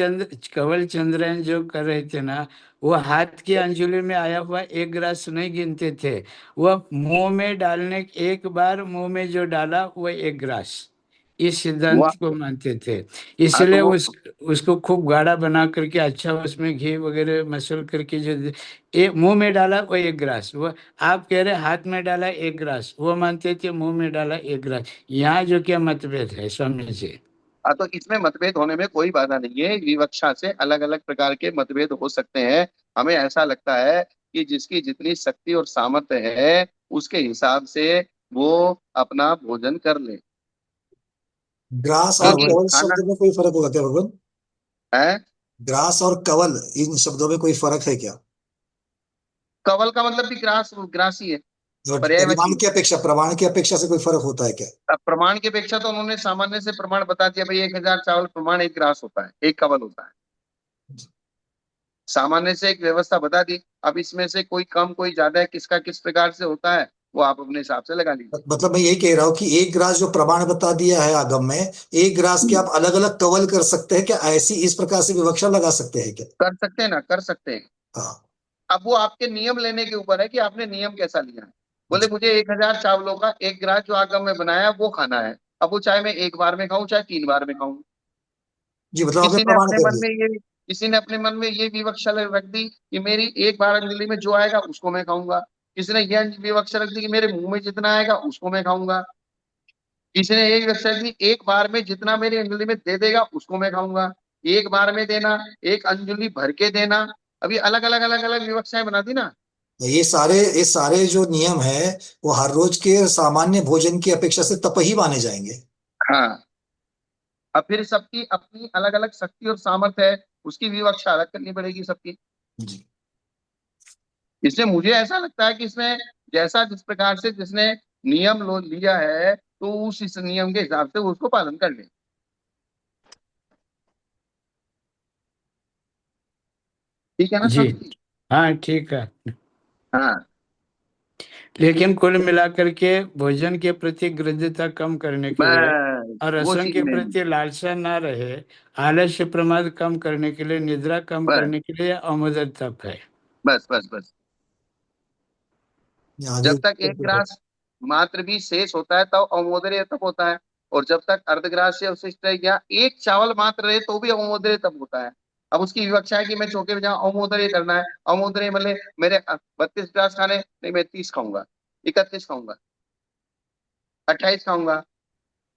कवल चंद्रन जो कर रहे थे ना, वो हाथ की अंजलि में आया हुआ एक ग्रास नहीं गिनते थे, वह मुंह में डालने, एक बार मुंह में जो डाला वो एक ग्रास, इस सिद्धांत वो को मानते थे। हाँ तो इसलिए वो उसको खूब गाढ़ा बना करके अच्छा उसमें घी वगैरह मसल करके जो एक मुंह में डाला वो एक ग्रास, वो आप कह रहे हाथ में डाला एक ग्रास, वो मानते थे मुंह में डाला एक ग्रास। यहाँ जो क्या मतभेद है स्वामी जी? हाँ, तो इसमें मतभेद होने में कोई बाधा नहीं है। विवक्षा से अलग अलग प्रकार के मतभेद हो सकते हैं। हमें ऐसा लगता है कि जिसकी जितनी शक्ति और सामर्थ्य है उसके हिसाब से वो अपना भोजन कर ले। ग्रास और क्योंकि कवल खाना शब्द में कोई फर्क होगा क्या भगवान? है। ग्रास और कवल, इन शब्दों में कोई फर्क है क्या? कवल का मतलब भी ग्रासी है, और पर्यायवाची परिमाण है। की अपेक्षा, प्रमाण की अपेक्षा से कोई फर्क होता है क्या? अब प्रमाण की अपेक्षा तो उन्होंने सामान्य से प्रमाण बता दिया भाई 1,000 चावल प्रमाण एक ग्रास होता है, एक कवल होता है। सामान्य से एक व्यवस्था बता दी। अब इसमें से कोई कम कोई ज्यादा है, किसका किस प्रकार से होता है वो आप अपने हिसाब से लगा लीजिए। मतलब मैं यही कह रहा हूँ कि एक ग्रास जो प्रमाण बता दिया है आगम में, एक ग्रास के आप अलग अलग कवल कर सकते हैं क्या? ऐसी इस प्रकार से विवक्षा लगा सकते हैं क्या? कर सकते हैं ना, कर सकते हैं। हाँ अब वो आपके नियम लेने के ऊपर है कि आपने नियम कैसा लिया है। बोले जी। मुझे 1,000 चावलों का एक गिलास जो आगम में बनाया वो खाना है। अब वो चाहे मैं एक बार में खाऊं चाहे 3 बार में खाऊं। जी, मतलब आपने किसी ने प्रमाण अपने कर मन दिया। में ये किसी ने अपने मन में ये विवक्षा रख दी कि मेरी एक बार अंजलि में जो आएगा उसको मैं खाऊंगा। किसी ने ये विवक्षा रख दी कि मेरे मुंह में जितना आएगा उसको मैं खाऊंगा। किसी ने ये विवक्षा रख दी एक बार में जितना मेरी अंजलि में दे देगा उसको मैं खाऊंगा। एक बार में देना, एक अंजलि भर के देना। अभी अलग अलग अलग अलग विवक्षाएं बना दी ना। ये सारे जो नियम है वो हर रोज के सामान्य भोजन की अपेक्षा से तप ही माने जाएंगे। हाँ। अब फिर सबकी अपनी अलग अलग शक्ति और सामर्थ्य है, उसकी विवक्षा अलग करनी पड़ेगी सबकी। जी। इसलिए मुझे ऐसा लगता है कि इसमें जैसा जिस प्रकार से जिसने नियम लो लिया है, तो उस इस नियम के हिसाब से वो उसको पालन कर ले। ठीक है ना जी। स्वामी जी? हाँ ठीक है। हाँ। लेकिन कुल मिलाकर के भोजन के प्रति गृहस्थता कम करने के लिए बस और वो रसों चीज के में। प्रति लालसा ना रहे, आलस्य प्रमाद कम करने के लिए, निद्रा कम बस करने के लिए अमोदर तप है। बस बस बस। आगे। जब तक एक ग्रास मात्र भी शेष होता है तब अवमोदनीय तप होता है। और जब तक अर्धग्रास से अवशिष्ट है या एक चावल मात्र रहे तो भी अवमोदनीय तप होता है। अब उसकी विवक्षा है कि मैं चौके में जहाँ अवमोदनीय करना है, अवमोदनीय मतलब मेरे 32 ग्रास खाने नहीं, मैं 30 खाऊंगा, 31 खाऊंगा, 28 खाऊंगा,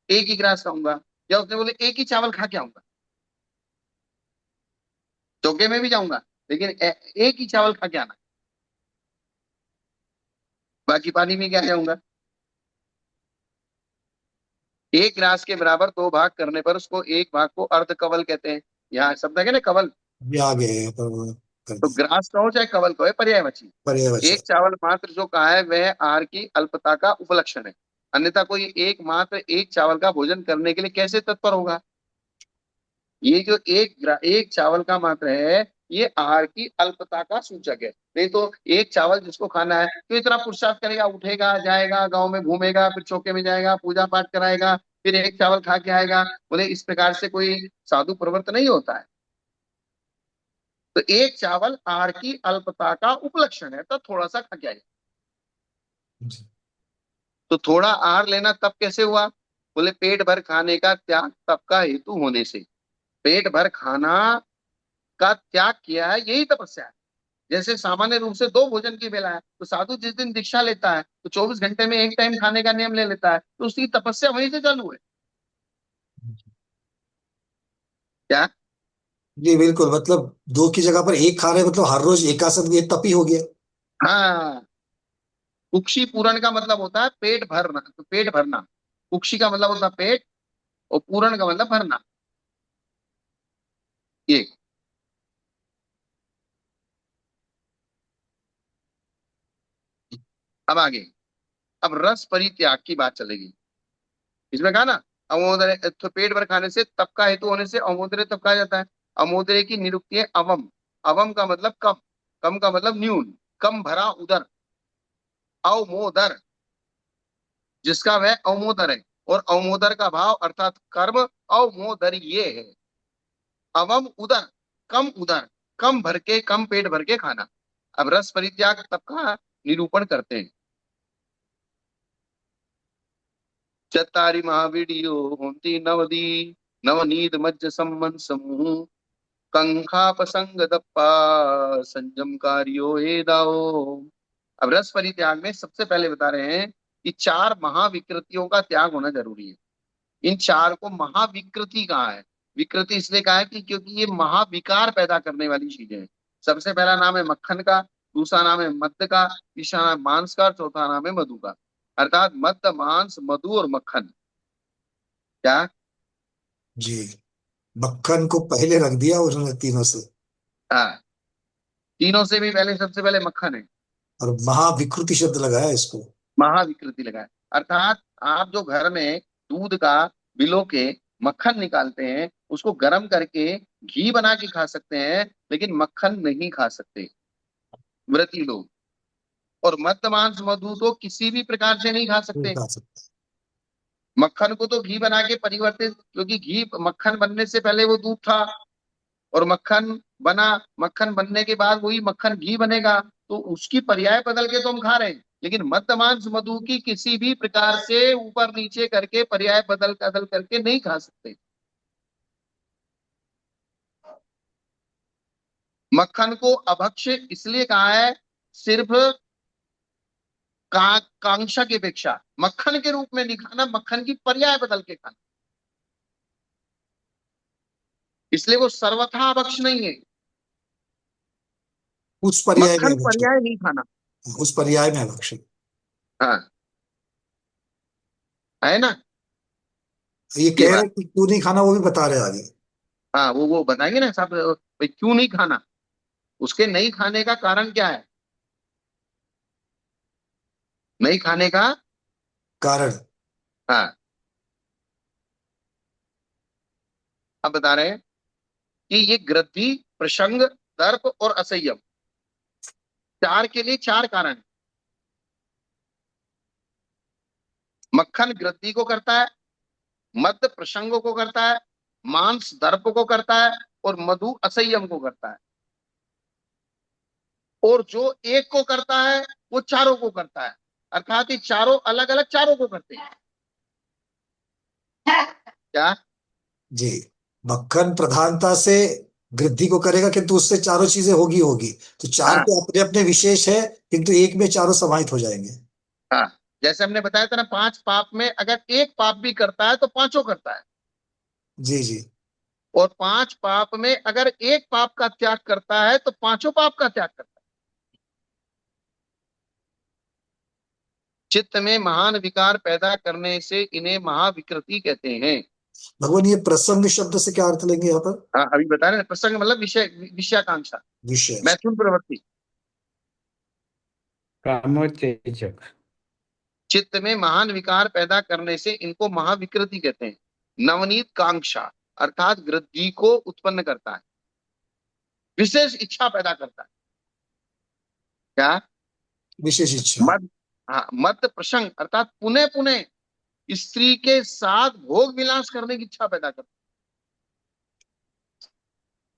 एक ही ग्रास खाऊंगा। या उसने बोले एक ही चावल खा के आऊंगा, चौके में भी जाऊंगा लेकिन एक ही चावल खा के आना, बाकी पानी में क्या जाऊंगा। एक ग्रास के बराबर दो भाग करने पर उसको एक भाग को अर्ध कवल कहते हैं। यहाँ शब्द है ना कवल। भी आगे है पर वो कर तो दीजिए। ग्रास कहो चाहे कवल कहो, पर्यायवाची। पर्यवेक्षक। एक चावल मात्र जो कहा है वह आहार की अल्पता का उपलक्षण है। अन्यथा कोई एक मात्र एक चावल का भोजन करने के लिए कैसे तत्पर होगा। ये जो एक चावल का मात्र है, ये आहार की अल्पता का सूचक है। नहीं तो एक चावल जिसको खाना है तो इतना पुरुषार्थ करेगा, उठेगा, जाएगा, गांव में घूमेगा, फिर चौके में जाएगा, पूजा पाठ कराएगा, फिर एक चावल खा के आएगा। बोले इस प्रकार से कोई साधु प्रवृत्त नहीं होता है। तो एक चावल आहार की अल्पता का उपलक्षण है, तो थोड़ा सा खा के आएगा। जी। तो थोड़ा आहार लेना तब कैसे हुआ। बोले पेट भर खाने का त्याग तप का हेतु होने से। पेट भर खाना का त्याग किया है, यही तपस्या है। जैसे सामान्य रूप से दो भोजन की बेला है, तो साधु जिस दिन दीक्षा लेता है तो 24 घंटे में एक टाइम खाने का नियम ले लेता है, तो उसकी तपस्या वहीं से चालू है। क्या। जी बिल्कुल, मतलब दो की जगह पर एक खा रहे, मतलब हर रोज एक आसन, ये तप ही हो गया। हाँ। कुक्षी पूरण का मतलब होता है पेट भरना, तो पेट भरना। कुक्षी का मतलब होता है पेट, और पूरण का मतलब भरना। ये। अब आगे, अब रस परित्याग की बात चलेगी। इसमें कहा ना, अमोदर तो पेट भर खाने से तप का हेतु होने से अमोदरे तप कहा जाता है। अमोदरे की निरुक्ति है अवम। अवम का मतलब कम, कम का मतलब न्यून, कम भरा उदर। अवमोदर, जिसका वह अवमोदर है। और अवमोदर का भाव अर्थात कर्म अवमोदर ये है। अवम उदर, कम उदर, कम भर के, कम पेट भर के खाना। अब रस परित्याग तप का निरूपण करते हैं। चत्तारि महावीडियो होती नवदी, नवनीत मज्ज सम्मन समूह, कंखापसंग दप्पा, संयम कार्यो हे दाओ। अब रस परित्याग में सबसे पहले बता रहे हैं कि चार महाविकृतियों का त्याग होना जरूरी है। इन चार को महाविकृति कहा है। विकृति इसलिए कहा है कि क्योंकि ये महाविकार पैदा करने वाली चीजें हैं। सबसे पहला नाम है मक्खन का, दूसरा नाम है मद्य का, तीसरा नाम है मांस का, चौथा नाम है मधु का। अर्थात मद्य, मांस, मधु और मक्खन। क्या। जी। मक्खन को पहले रख दिया उन्होंने तीनों से। हाँ। तीनों से भी पहले, सबसे पहले मक्खन है। और महाविकृति शब्द लगाया इसको। महाविकृति लगा है। अर्थात आप जो घर में दूध का बिलो के मक्खन निकालते हैं, उसको गर्म करके घी बना के खा सकते हैं, लेकिन मक्खन नहीं खा सकते व्रती लोग। और मद्य, मांस, मधु तो किसी भी प्रकार से नहीं खा नहीं सकते। खा सकते। मक्खन को तो घी बना के परिवर्तित, क्योंकि घी, मक्खन बनने से पहले वो दूध था, और मक्खन बना, मक्खन बनने के बाद वही मक्खन घी बनेगा, तो उसकी पर्याय बदल के तो हम खा रहे हैं। लेकिन मद्य, मांस, मधु की किसी भी प्रकार से ऊपर नीचे करके, पर्याय बदल बदल करके नहीं खा सकते। मक्खन को अभक्ष्य इसलिए कहा है, सिर्फ कांक्षा की अपेक्षा मक्खन के रूप में नहीं खाना, मक्खन की पर्याय बदल के खाना। इसलिए वो सर्वथा अभक्ष नहीं है। उस पर्याय में मक्खन भक्षक। पर्याय नहीं खाना। उस पर्याय में भक्षक। हाँ। है ना। ये ये कह रहे बात। हैं कि क्यों नहीं खाना, वो भी बता रहे हैं आगे। हाँ, वो बताएंगे ना साहब, भाई क्यों नहीं खाना, उसके नहीं खाने का कारण क्या है, नहीं खाने का। कारण। हाँ, अब बता रहे हैं कि ये ग्रद्धि, प्रसंग, दर्प और असंयम, चार के लिए चार कारण है। मक्खन ग्रद्धि को करता है, मद्य प्रसंग को करता है, मांस दर्प को करता है, और मधु असंयम को करता है। और जो एक को करता है वो चारों को करता है, अर्थात ये चारों अलग अलग चारों को करते हैं। क्या? जी। मक्खन प्रधानता से वृद्धि को करेगा, किंतु उससे चारों चीजें होगी होगी। तो चार हाँ, तो अपने अपने विशेष है, किंतु एक में चारों समाहित हो जाएंगे। हाँ, जैसे हमने बताया था ना, पांच पाप में अगर एक पाप भी करता है तो पांचों करता है। जी जी। और पांच पाप में अगर एक पाप का त्याग करता है तो पांचों पाप का त्याग करता है। चित्त में महान विकार पैदा करने से इन्हें महाविकृति कहते हैं। भगवान, ये प्रसंग शब्द से क्या अर्थ लेंगे यहाँ पर? हाँ, अभी बता रहे हैं, प्रसंग मतलब विषय, विषयाकांक्षा, विषय। मैथुन प्रवृत्ति। कामोत्तेजक। चित्त में महान विकार पैदा करने से इनको महाविकृति कहते हैं। नवनीत कांक्षा, अर्थात वृद्धि को उत्पन्न करता है, विशेष इच्छा पैदा करता है। क्या? विशेष इच्छा। मद, हाँ, मत प्रसंग, अर्थात पुनः पुनः स्त्री के साथ भोग विलास करने की इच्छा पैदा करता है,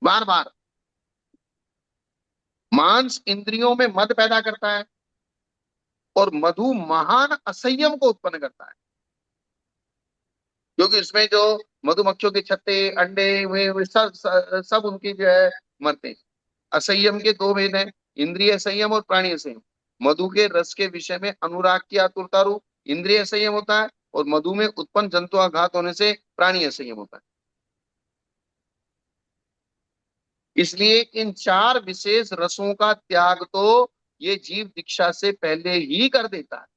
बार बार। मांस इंद्रियों में मद पैदा करता है, और मधु महान असंयम को उत्पन्न करता है, क्योंकि इसमें जो मधुमक्खियों के छत्ते, अंडे, वे सब उनकी जो है मरते हैं। असंयम के दो भेद हैं, इंद्रिय संयम और प्राणी संयम। मधु के रस के विषय में अनुराग की आतुरता रूप इंद्रिय संयम होता है, और मधु में उत्पन्न जंतुआघात होने से प्राणी संयम होता है। इसलिए इन चार विशेष रसों का त्याग तो ये जीव दीक्षा से पहले ही कर देता है।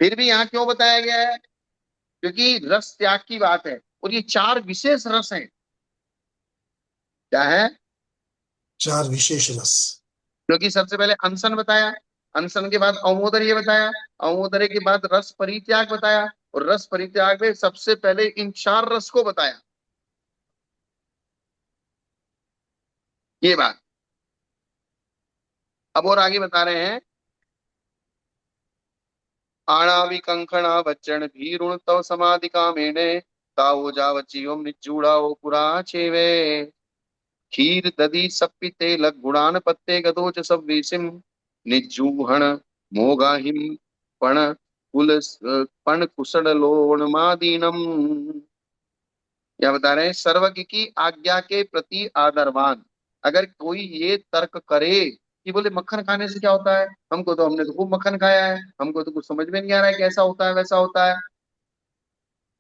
फिर भी यहाँ क्यों बताया गया है? क्योंकि रस त्याग की बात है, और ये चार विशेष रस हैं। क्या है? चार विशेष रस। क्योंकि सबसे पहले अनशन बताया, अनशन के बाद अवमोदर्य बताया, अवमोदर्य के बाद रस परित्याग बताया, और रस परित्याग में सबसे पहले इन चार रस को बताया। ये बात। अब और आगे बता रहे हैं, आणावि कंकणा वच्चन भीरुण तव समाधि कामेने तावो जावचियोम निचूड़ाओ पुरा छेवे खीर दधी सप्पिते लग गुणान पत्ते गदोच सब विसिम निजूहण मोगाहिम पण कुल पण कुसड़ लोण मादीनम। क्या बता रहे हैं? सर्वज्ञ की आज्ञा के प्रति आदरवान अगर कोई ये तर्क करे कि बोले मक्खन खाने से क्या होता है, हमको तो, हमने तो खूब मक्खन खाया है, हमको तो कुछ समझ में नहीं आ रहा है कैसा होता है वैसा होता है।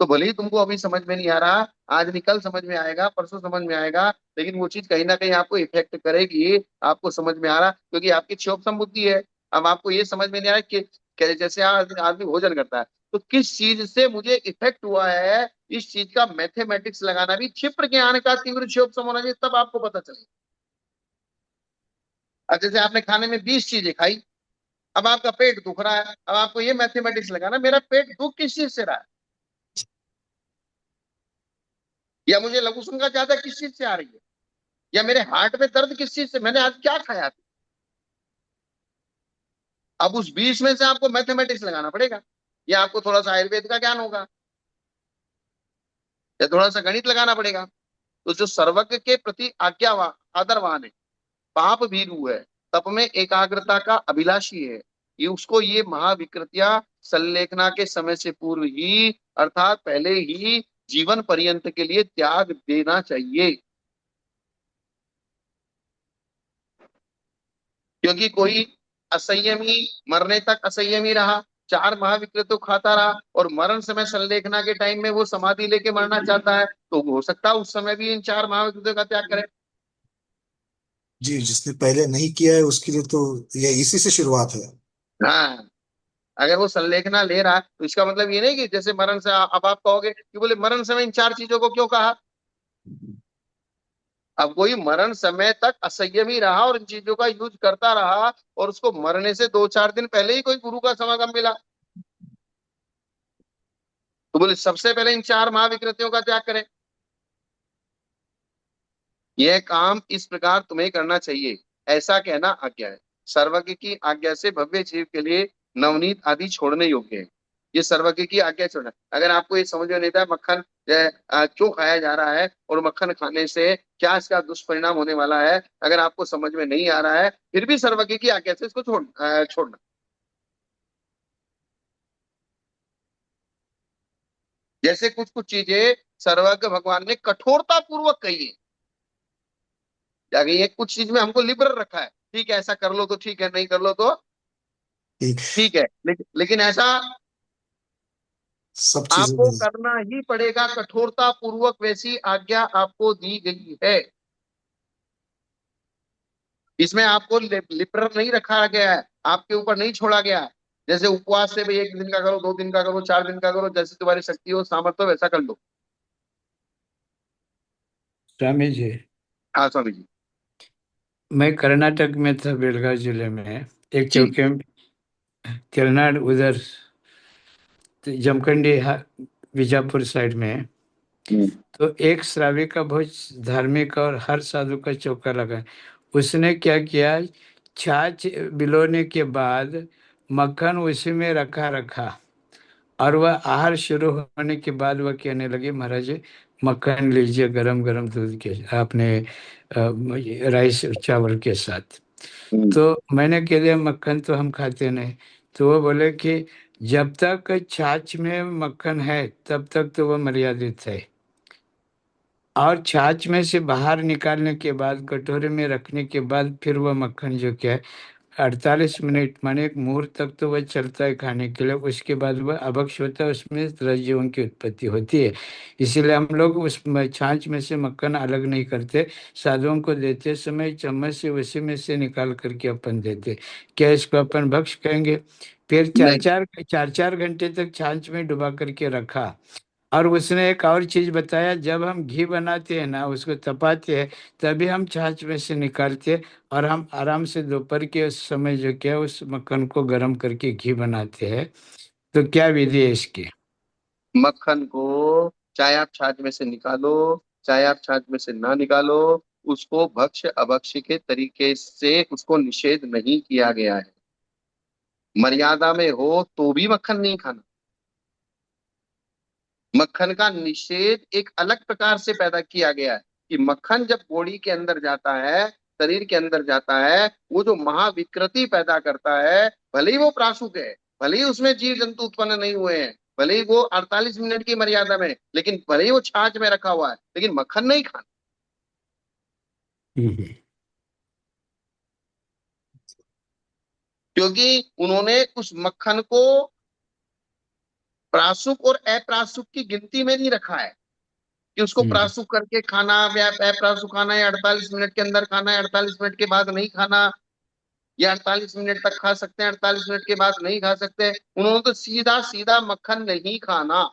तो भले ही तुमको अभी समझ में नहीं आ रहा, आज नहीं कल समझ में आएगा, परसों समझ में आएगा, लेकिन वो चीज कहीं ना कहीं आपको इफेक्ट करेगी। आपको समझ में आ रहा क्योंकि आपकी क्षोभ बुद्धि है। अब आपको ये समझ में नहीं आ रहा कि जैसे आदमी भोजन करता है, तो किस चीज से मुझे इफेक्ट हुआ है, इस चीज का मैथमेटिक्स लगाना भी क्षिप्र ज्ञान का तीव्र क्षोभ होना चाहिए, तब आपको पता चले। अब जैसे आपने खाने में 20 चीजें खाई, अब आपका पेट दुख रहा है, अब आपको ये मैथमेटिक्स लगाना मेरा पेट दुख किस चीज से रहा है, या मुझे लघु शंका ज्यादा किस चीज से आ रही है, या मेरे हार्ट में दर्द किस चीज से, मैंने आज क्या खाया था। अब उस 20 में से आपको मैथमेटिक्स लगाना पड़ेगा, या आपको थोड़ा सा आयुर्वेद का ज्ञान होगा, या थोड़ा सा गणित लगाना पड़ेगा। तो जो सर्वज्ञ के प्रति आदरवान है, पाप भीरु है, तप में एकाग्रता का अभिलाषी है, ये उसको ये महाविकृतियां संलेखना के समय से पूर्व ही, अर्थात पहले ही जीवन पर्यंत के लिए त्याग देना चाहिए। क्योंकि कोई असंयमी मरने तक असंयमी रहा, चार महाविकृत खाता रहा, और मरण समय संलेखना के टाइम में वो समाधि लेके मरना चाहता है, तो हो सकता है उस समय भी इन चार महाविकृतों का त्याग करे। जी, जिसने पहले नहीं किया है उसके लिए तो ये इसी से शुरुआत है। हाँ, अगर वो संलेखना ले रहा है तो इसका मतलब ये नहीं कि जैसे मरण से अब आप कहोगे कि बोले मरण समय इन चार चीजों को क्यों कहा। अब कोई मरण समय तक असंयमी रहा और इन चीजों का यूज करता रहा और उसको मरने से 2-4 दिन पहले ही कोई गुरु का समागम मिला, तो बोले सबसे पहले इन चार महाविकृतियों का त्याग करें। यह काम इस प्रकार तुम्हें करना चाहिए, ऐसा कहना आज्ञा है। सर्वज्ञ की आज्ञा से भव्य जीव के लिए नवनीत आदि छोड़ने योग्य है। ये सर्वज्ञ की आज्ञा छोड़ना। अगर आपको ये समझ में नहीं था मक्खन क्यों खाया जा रहा है और मक्खन खाने से क्या इसका दुष्परिणाम होने वाला है, अगर आपको समझ में नहीं आ रहा है फिर भी सर्वज्ञ की आज्ञा से इसको छोड़ना। जैसे कुछ कुछ चीजें सर्वज्ञ भगवान ने कठोरता पूर्वक कही है, क्या कही है, कुछ चीज में हमको लिबरल रखा है, ठीक है ऐसा कर लो तो ठीक है, नहीं कर लो तो ठीक। ठीक है, लेकिन ऐसा सब चीजें आपको करना ही पड़ेगा, कठोरता पूर्वक वैसी आज्ञा आपको दी गई है। इसमें आपको लिबरल नहीं रखा गया है, आपके ऊपर नहीं छोड़ा गया है। जैसे उपवास से भाई 1 दिन का करो, 2 दिन का करो, 4 दिन का करो, जैसे तुम्हारी शक्ति हो सामर्थ्य हो वैसा कर लो। स्वामी जी, हाँ स्वामी जी। मैं कर्नाटक में था, बेलगाव जिले में, एक जी। चौकी में, तिरनाड़ उधर, जमखंडी बीजापुर साइड में। हम्म। तो एक श्रावी का बहुत धार्मिक और हर साधु का चौका लगा। उसने क्या किया, छाछ बिलोने के बाद मक्खन उसी में रखा रखा, और वह आहार शुरू होने के बाद वह कहने लगी, महाराज जी, मक्खन लीजिए गरम गरम दूध के अपने राइस चावल के साथ। हम्म। तो मैंने कह दिया मक्खन तो हम खाते नहीं। तो वो बोले कि जब तक छाछ में मक्खन है तब तक तो वह मर्यादित है, और छाछ में से बाहर निकालने के बाद कटोरे में रखने के बाद फिर वह मक्खन जो क्या है 48 मिनट माने एक मुहूर्त तक तो वह चलता है खाने के लिए, उसके बाद वह अभक्ष होता है, उसमें रसजीवन की उत्पत्ति होती है। इसीलिए हम लोग उस छाछ में से मक्खन अलग नहीं करते, साधुओं को देते समय चम्मच से उसी में से निकाल करके अपन देते। क्या इसको अपन भक्ष कहेंगे? फिर चार नहीं। चार चार चार घंटे तक छाछ में डुबा करके रखा। और उसने एक और चीज बताया, जब हम घी बनाते हैं ना, उसको तपाते हैं, तभी हम छाछ में से निकालते हैं, और हम आराम से दोपहर के उस समय जो क्या है, उस मक्खन को गर्म करके घी बनाते हैं। तो क्या विधि है इसकी? मक्खन को चाहे आप छाछ में से निकालो चाहे आप छाछ में से ना निकालो, उसको भक्ष अभक्ष के तरीके से उसको निषेध नहीं किया गया है। मर्यादा में हो तो भी मक्खन नहीं खाना। मक्खन का निषेध एक अलग प्रकार से पैदा किया गया है कि मक्खन जब बॉडी के अंदर जाता है, शरीर के अंदर जाता है, वो जो महाविकृति पैदा करता है, भले ही वो प्रासुक है, भले ही उसमें जीव जंतु उत्पन्न नहीं हुए हैं, भले ही वो 48 मिनट की मर्यादा में, लेकिन भले ही वो छाछ में रखा हुआ है, लेकिन मक्खन नहीं खाना। हम्म। क्योंकि उन्होंने उस मक्खन को प्रासुक और अप्रासुक की गिनती में नहीं रखा है कि उसको हम्म। प्रासुक करके खाना या अप्रासुक खाना है, 48 मिनट के अंदर खाना है, 48 मिनट के बाद नहीं खाना, या 48 मिनट तक खा सकते हैं, 48 मिनट के बाद नहीं खा सकते। उन्होंने तो सीधा सीधा मक्खन नहीं खाना।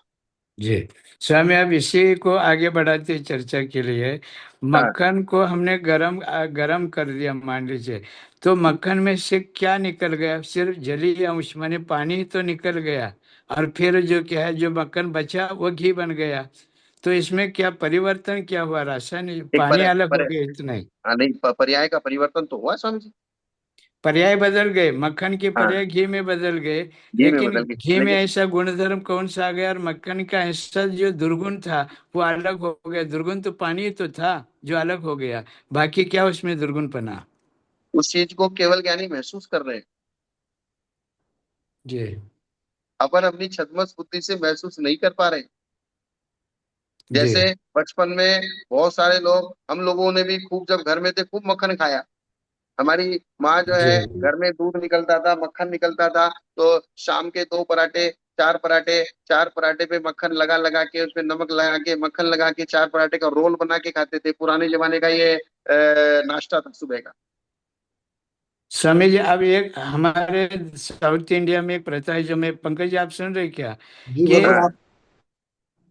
जी स्वामी, अब इसी को आगे बढ़ाते हैं चर्चा के लिए। हाँ। मक्खन को हमने गरम कर दिया मान लीजिए, तो मक्खन में से क्या निकल गया? सिर्फ जलीय अंश माने पानी ही तो निकल गया, और फिर जो क्या है, जो मक्खन बचा वो घी बन गया। तो इसमें क्या परिवर्तन क्या हुआ? रासायनिक एक पानी अलग हो गया इतना ही। हाँ नहीं, पर्याय का परिवर्तन तो हुआ है स्वामी जी। पर्याय बदल गए, मक्खन के हाँ, पर्याय घी में बदल गए। ये में लेकिन बदल गई घी में लेकिन ऐसा गुणधर्म कौन सा आ गया, और मक्खन का ऐसा जो दुर्गुण था वो अलग हो गया। दुर्गुण तो पानी ही तो था जो अलग हो गया, बाकी क्या उसमें दुर्गुण पना? उस चीज को केवल ज्ञानी महसूस कर रहे हैं, जी। अपन अपनी छद्मस बुद्धि से महसूस नहीं कर पा रहे। जी। जैसे बचपन में बहुत सारे लोग, हम लोगों ने भी खूब जब घर में थे खूब मक्खन खाया। हमारी माँ जो जी। है घर में दूध निकलता था, मक्खन निकलता था, तो शाम के 2 पराठे, 4 पराठे, 4 पराठे पे मक्खन लगा लगा के, उसमें नमक लगा के, मक्खन लगा के 4 पराठे का रोल बना के खाते थे। पुराने जमाने का ये नाश्ता था सुबह का। स्वामी जी, अब एक हमारे साउथ इंडिया में एक प्रथा है जो मैं, पंकज जी आप सुन रहे क्या, जी कि भगवान हाँ। आप।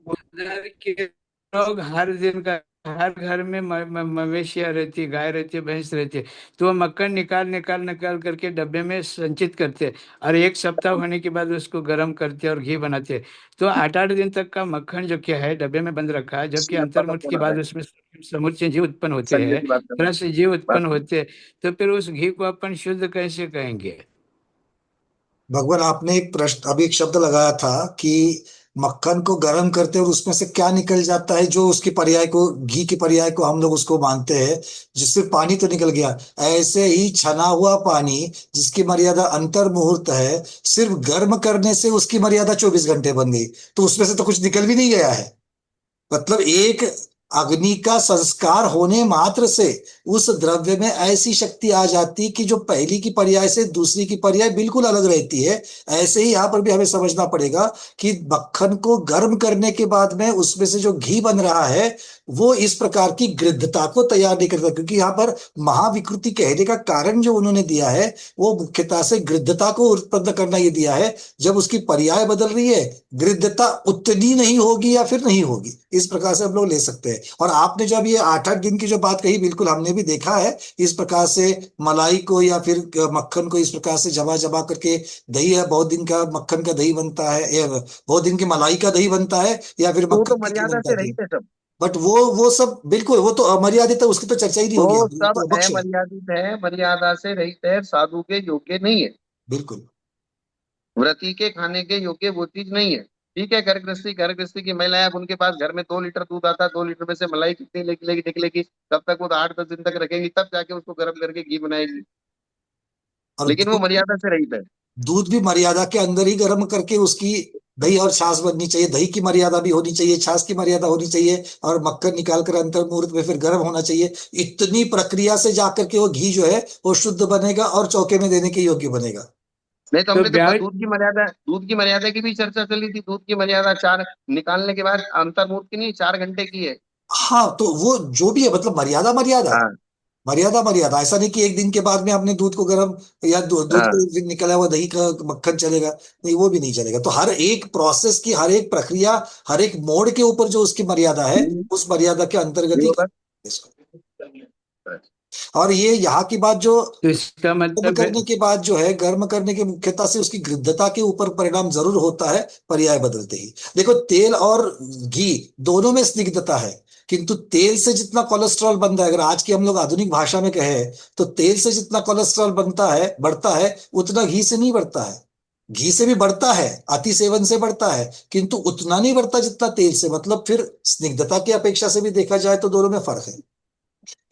उधर के लोग हर दिन का, हर घर में मवेशियाँ रहती है, गाय रहती है, भैंस रहती है, तो वो मक्खन निकाल निकाल निकाल करके डब्बे में संचित करते हैं, और एक सप्ताह होने के बाद उसको गर्म करते हैं और घी बनाते हैं। तो 8-8 दिन तक का मक्खन जो क्या है डब्बे में बंद रखा है, जबकि खत्म अंतर्मुख के होना बाद है। उसमें समूचे जीव उत्पन्न होते संजय हैं, की बात कर रहा तरह हूँ। से जीव बात उत्पन्न सुनो। होते हैं, तो फिर उस घी को अपन शुद्ध कैसे कहेंगे? भगवान आपने एक प्रश्न, अभी एक शब्द लगाया था कि मक्खन को गर्म करते हैं और उसमें से क्या निकल जाता है, जो उसकी पर्याय को, घी की पर्याय को हम लोग उसको मानते हैं, जिससे पानी तो निकल गया। ऐसे ही छना हुआ पानी, जिसकी मर्यादा अंतर मुहूर्त है, सिर्फ गर्म करने से उसकी मर्यादा 24 घंटे बन गई, तो उसमें से तो कुछ निकल भी नहीं गया है। मतलब एक अग्नि का संस्कार होने मात्र से उस द्रव्य में ऐसी शक्ति आ जाती कि जो पहली की पर्याय से दूसरी की पर्याय बिल्कुल अलग रहती है। ऐसे ही यहां पर भी हमें समझना पड़ेगा कि मक्खन को गर्म करने के बाद में उसमें से जो घी बन रहा है, वो इस प्रकार की गृद्धता को तैयार नहीं करता, क्योंकि यहाँ पर महाविकृति कहने का कारण जो उन्होंने दिया है, वो मुख्यतः से गृद्धता को उत्पन्न करना ये दिया है। जब उसकी पर्याय बदल रही है, गृद्धता उतनी नहीं होगी या फिर नहीं होगी, इस प्रकार से हम लोग ले सकते हैं। और आपने जब ये 8-8 दिन की जो बात कही, बिल्कुल हमने भी देखा है इस प्रकार से मलाई को या फिर मक्खन को इस प्रकार से जमा जमा करके। दही है, बहुत दिन का मक्खन का दही बनता है, या बहुत दिन की मलाई का दही बनता है, या फिर तो वो मक्खन तो का दही मर्यादा बनता से है। रहित है सब। बट वो सब बिल्कुल, वो तो अमर्यादित है, उसकी तो चर्चा ही नहीं वो होगी, यहाँ वो सब तो भक्ष है। अमर्यादित है, मर्यादा से रहित है, साधु के योग्य नहीं है। बिल्कुल। व्रती के खाने के योग्य वो चीज नहीं है। ठीक है, घर गृहस्थी की महिलाएं, अब उनके पास घर में 2 लीटर दूध आता है, 2 लीटर में से मलाई कितनी निकलेगी निकलेगी, तब तक वो तो 8-10 दिन तक रखेंगी, तब जाके उसको गर्म करके घी बनाएगी। और लेकिन वो मर्यादा से रहित है। दूध भी मर्यादा के अंदर ही गर्म करके उसकी दही और छाछ बननी चाहिए, दही की मर्यादा भी होनी चाहिए, छाछ की मर्यादा होनी चाहिए, और मक्खन निकाल कर अंतर मुहूर्त में फिर गर्म होना चाहिए। इतनी प्रक्रिया से जाकर के वो घी जो है वो शुद्ध बनेगा और चौके में देने के योग्य बनेगा। नहीं तो तो हमने तो ब्याह, दूध की मर्यादा की भी चर्चा चली थी। दूध की मर्यादा चार निकालने के बाद अंतर्मुहूर्त की नहीं, 4 घंटे की है। हाँ, तो वो जो भी है, मतलब मर्यादा मर्यादा है। हाँ। मर्यादा मर्यादा, ऐसा नहीं कि एक दिन के बाद में आपने दूध को गर्म, या दूध हाँ। को एक दिन निकला हुआ दही का मक्खन चलेगा, नहीं वो भी नहीं चलेगा। तो हर एक प्रोसेस की, हर एक प्रक्रिया, हर एक मोड़ के ऊपर जो उसकी मर्यादा है, उस मर्यादा के अंतर्गत ये ही होगा। इसको। और ये यहाँ की बात जो तो इसका गर्म मतलब है, करने के बाद जो है, गर्म करने के मुख्यता से उसकी गृद्धता के ऊपर परिणाम जरूर होता है, पर्याय बदलते ही। देखो, तेल और घी दोनों में स्निग्धता है, किंतु तेल से जितना कोलेस्ट्रॉल बनता है, अगर आज की हम लोग आधुनिक भाषा में कहें, तो तेल से जितना कोलेस्ट्रॉल बनता है, बढ़ता है, उतना घी से नहीं बढ़ता है। घी से भी बढ़ता है, अति सेवन से बढ़ता है, किंतु उतना नहीं बढ़ता जितना तेल से। मतलब फिर स्निग्धता की अपेक्षा से भी देखा जाए तो दोनों में फर्क है।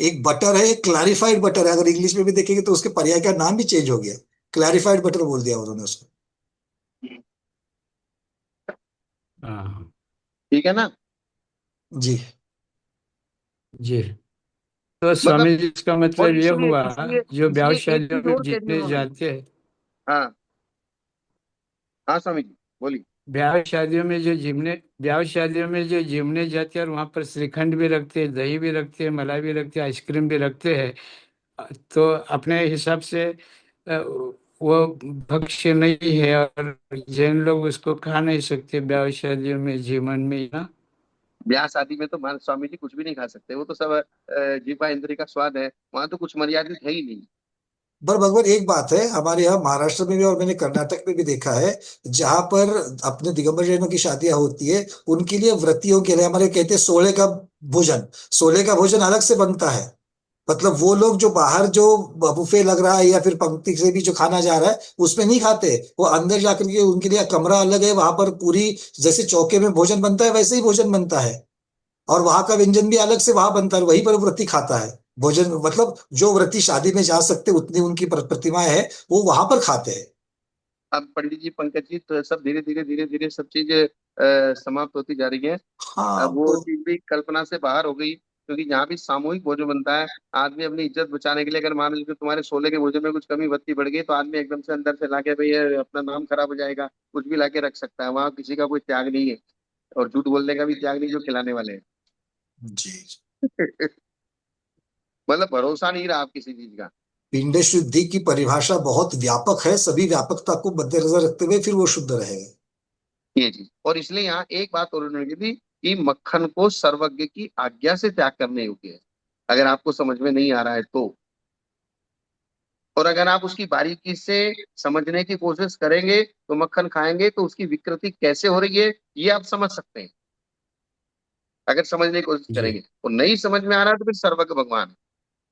एक बटर है, एक क्लैरिफाइड बटर है, अगर इंग्लिश में भी देखेंगे तो उसके पर्याय का नाम भी चेंज हो गया, क्लैरिफाइड बटर बोल दिया उन्होंने उसको। हाँ ठीक है ना। जी। जी। तो मतलब, स्वामी जी, इसका और मतलब ये इसलिए हुआ, इसलिए जो ब्याह इसलिए एक शादियों चीज में और कह दी जितने उन्होंने। जाते हैं, हाँ। हाँ स्वामी जी बोलिए। ब्याह शादियों में जो जिमने जाते हैं, और वहाँ पर श्रीखंड भी रखते हैं, दही भी रखते हैं, मलाई भी रखते हैं, आइसक्रीम भी रखते हैं, तो अपने हिसाब से वो भक्ष्य नहीं है, और जैन लोग उसको खा नहीं सकते ब्याह शादियों में, जीवन में ना। ब्याह शादी में तो मान स्वामी जी कुछ भी नहीं खा सकते, वो तो सब जीवा इंद्री का स्वाद है, वहां तो कुछ मर्यादित है ही नहीं। पर भगवान एक बात है, हमारे यहाँ महाराष्ट्र में भी और मैंने कर्नाटक में भी देखा है, जहां पर अपने दिगंबर जैनों की शादियां होती है, उनके लिए व्रतियों के लिए हमारे कहते हैं सोले का भोजन, सोले का भोजन अलग से बनता है। मतलब वो लोग जो बाहर जो बुफे लग रहा है या फिर पंक्ति से भी जो खाना जा रहा है, उसमें नहीं खाते, वो अंदर जाकर के उनके लिए कमरा अलग है, वहां पर पूरी जैसे चौके में भोजन बनता है वैसे ही भोजन बनता है। और वहां का व्यंजन भी अलग से वहां बनता है, वहीं पर व्रती खाता है भोजन। मतलब जो व्रती शादी में जा सकते, उतनी उनकी प्रतिमाएं है, वो वहां पर खाते हैं। अब पंडित जी, पंकज जी, तो सब धीरे धीरे धीरे धीरे सब चीज समाप्त होती जा रही है। हाँ अब वो तो चीज भी कल्पना से बाहर हो गई, क्योंकि यहाँ भी सामूहिक भोजन बनता है। आदमी अपनी इज्जत बचाने के लिए, अगर मान लीजिए तुम्हारे शोले के भोजन में कुछ कमी बत्ती बढ़ गई, तो आदमी एकदम से अंदर से लाके, भाई ये अपना नाम खराब हो जाएगा, कुछ भी लाके रख सकता है, वहां किसी का कोई त्याग नहीं है। और झूठ बोलने का भी त्याग नहीं, जो खिलाने वाले जी। हैं। मतलब भरोसा नहीं रहा आप किसी चीज का। पिंड शुद्धि की परिभाषा बहुत व्यापक है, सभी व्यापकता को मद्देनजर रखते हुए फिर वो शुद्ध रहेगा। ये चीज, और इसलिए यहाँ एक बात और उन्होंने की थी कि मक्खन को सर्वज्ञ की आज्ञा से त्याग करने योग्य है। अगर आपको समझ में नहीं आ रहा है तो, और अगर आप उसकी बारीकी से समझने की कोशिश करेंगे तो मक्खन खाएंगे तो उसकी विकृति कैसे हो रही है ये आप समझ सकते हैं, अगर समझने की कोशिश जी। करेंगे। और नहीं समझ में आ रहा है तो फिर सर्वज्ञ भगवान है।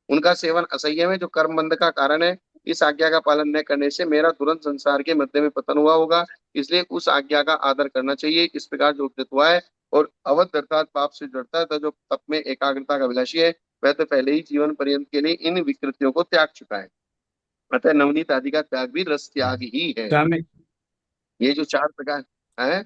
उनका सेवन असह्य है जो कर्म बंध का कारण है। इस आज्ञा का पालन न करने से मेरा तुरंत संसार के मध्य में पतन हुआ होगा, इसलिए उस आज्ञा का आदर करना चाहिए। इस प्रकार जो उपदेश हुआ है। और अवध अर्थात पाप से डरता है तो जो तप में एकाग्रता का अभिलाषी है वह तो पहले ही जीवन पर्यंत के लिए इन विकृतियों को त्याग चुका है। अतः नवनीत आदि का त्याग भी रस त्याग ही है। स्वामी ये जो चार प्रकार है।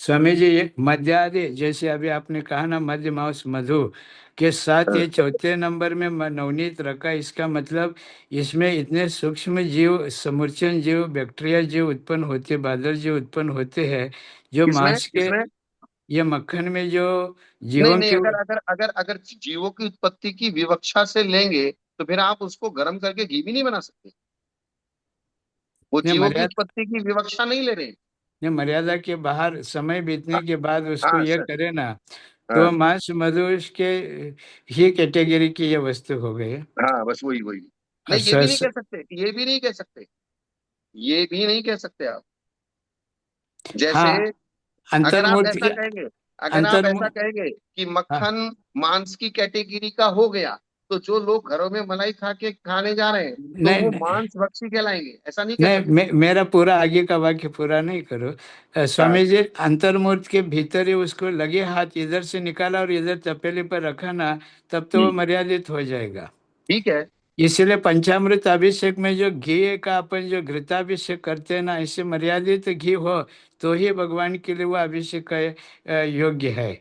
स्वामी जी, ये मध्य आदि जैसे अभी आपने कहा ना, मध्य मांस मधु के साथ ये चौथे नंबर में नवनीत रखा, इसका मतलब इसमें इतने सूक्ष्म जीव, समूर्चन जीव, बैक्टीरिया जीव उत्पन्न होते, बादल जीव उत्पन्न होते हैं, जो किसमें मांस के, किसमें? ये मक्खन में जो नहीं जीवों नहीं, की। अगर अगर अगर अगर जीवों की उत्पत्ति की विवक्षा से लेंगे तो फिर आप उसको गर्म करके घी भी नहीं बना सकते। वो ने जीवों की मर्यादा उत्पत्ति की विवक्षा नहीं ले रहे। ने मर्यादा के बाहर समय हाँ बीतने के बाद उसको हाँ ये सर। करे ना, तो हाँ मांस मधु के ही कैटेगरी की ये वस्तु हो गई। हाँ, बस वही वही। और नहीं, ये भी नहीं कह सकते, ये भी नहीं कह सकते, ये भी नहीं कह सकते आप। जैसे हाँ, अगर आप अंतर्मूर्ति ऐसा के कहेंगे, अगर आप अंतर्मु ऐसा कहेंगे कि हाँ, मक्खन मांस की कैटेगरी का हो गया, तो जो लोग घरों में मलाई खा के खाने जा रहे हैं तो नहीं वो नहीं मांस भक्षी कहलाएंगे, ऐसा नहीं कह नहीं, सकते। मेरा पूरा आगे का वाक्य पूरा नहीं करो। हाँ स्वामी जी, अंतर्मूर्त के भीतर ही उसको लगे हाथ इधर से निकाला और इधर तपेली पर रखा ना, तब तो वो मर्यादित हो जाएगा। ठीक है। इसलिए पंचामृत अभिषेक में जो घी का अपन जो घृताभिषेक करते हैं ना, इससे मर्यादित घी हो तो ही भगवान के लिए वो अभिषेक का योग्य है।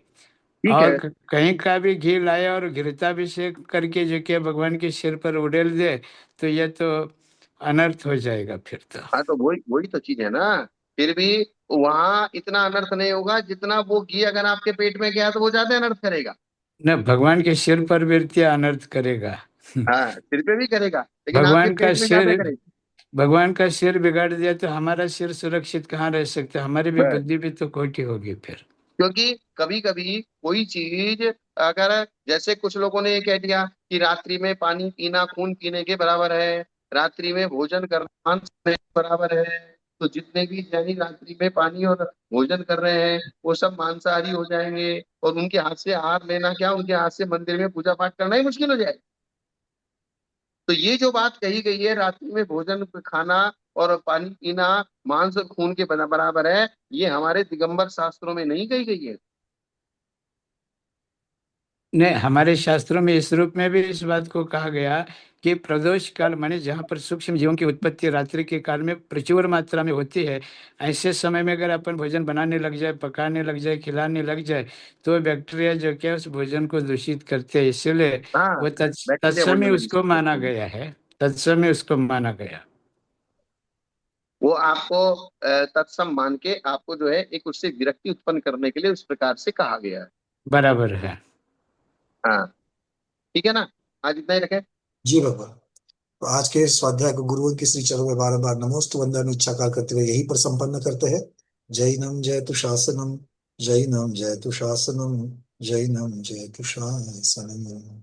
ठीक और है। कहीं का भी घी लाए और घृताभिषेक करके जो कि भगवान के सिर पर उड़ेल दे, तो ये तो अनर्थ हो जाएगा फिर तो। हाँ तो वही वही तो चीज है ना। फिर भी वहां इतना अनर्थ नहीं होगा जितना वो घी अगर आपके पेट में गया तो वो ज्यादा अनर्थ करेगा। न भगवान के सिर पर वृत्ति अनर्थ करेगा। हाँ, सिर पे भी करेगा लेकिन आपके भगवान का पेट में ज्यादा सिर करेगा। भगवान का सिर बिगाड़ दिया तो हमारा सिर सुरक्षित कहाँ रह सकता है? हमारी भी बस, बुद्धि भी तो खोटी होगी फिर। क्योंकि कभी कभी कोई चीज, अगर जैसे कुछ लोगों ने ये कह दिया कि रात्रि में पानी पीना खून पीने के बराबर है, रात्रि में भोजन करना मांस खाने के बराबर है, तो जितने भी जैनी रात्रि में पानी और भोजन कर रहे हैं वो सब मांसाहारी हो जाएंगे, और उनके हाथ से आहार लेना क्या, उनके हाथ से मंदिर में पूजा पाठ करना ही मुश्किल हो जाए। तो ये जो बात कही गई है रात्रि में भोजन खाना और पानी पीना मांस और खून के बराबर है, ये हमारे दिगंबर शास्त्रों में नहीं कही गई है। नहीं, हमारे शास्त्रों में इस रूप में भी इस बात को कहा गया कि प्रदोष काल माने जहाँ पर सूक्ष्म जीवों की उत्पत्ति रात्रि के काल में प्रचुर मात्रा में होती है, ऐसे समय में अगर अपन भोजन बनाने लग जाए, पकाने लग जाए, खिलाने लग जाए, तो बैक्टीरिया जो क्या उस भोजन को दूषित करते हैं। इसलिए हाँ, वो बैक्टीरिया तत्समय भोजन में उसको दूषित माना करते हैं। गया है। तत्समय उसको माना गया। वो आपको तत्सम मान के आपको जो है एक उससे विरक्ति उत्पन्न करने के लिए उस प्रकार से कहा गया है। बराबर है। हाँ, ठीक है ना। आज इतना ही रखें। जी भगवान। तो आज के स्वाध्याय को गुरुओं के श्री चरणों में बार बार नमोस्तु वंदन इच्छाकार करते हुए यही पर संपन्न करते हैं। जैनम जयतु शासनम, जैनम जयतु शासनम, जैनम जयतु शासनम।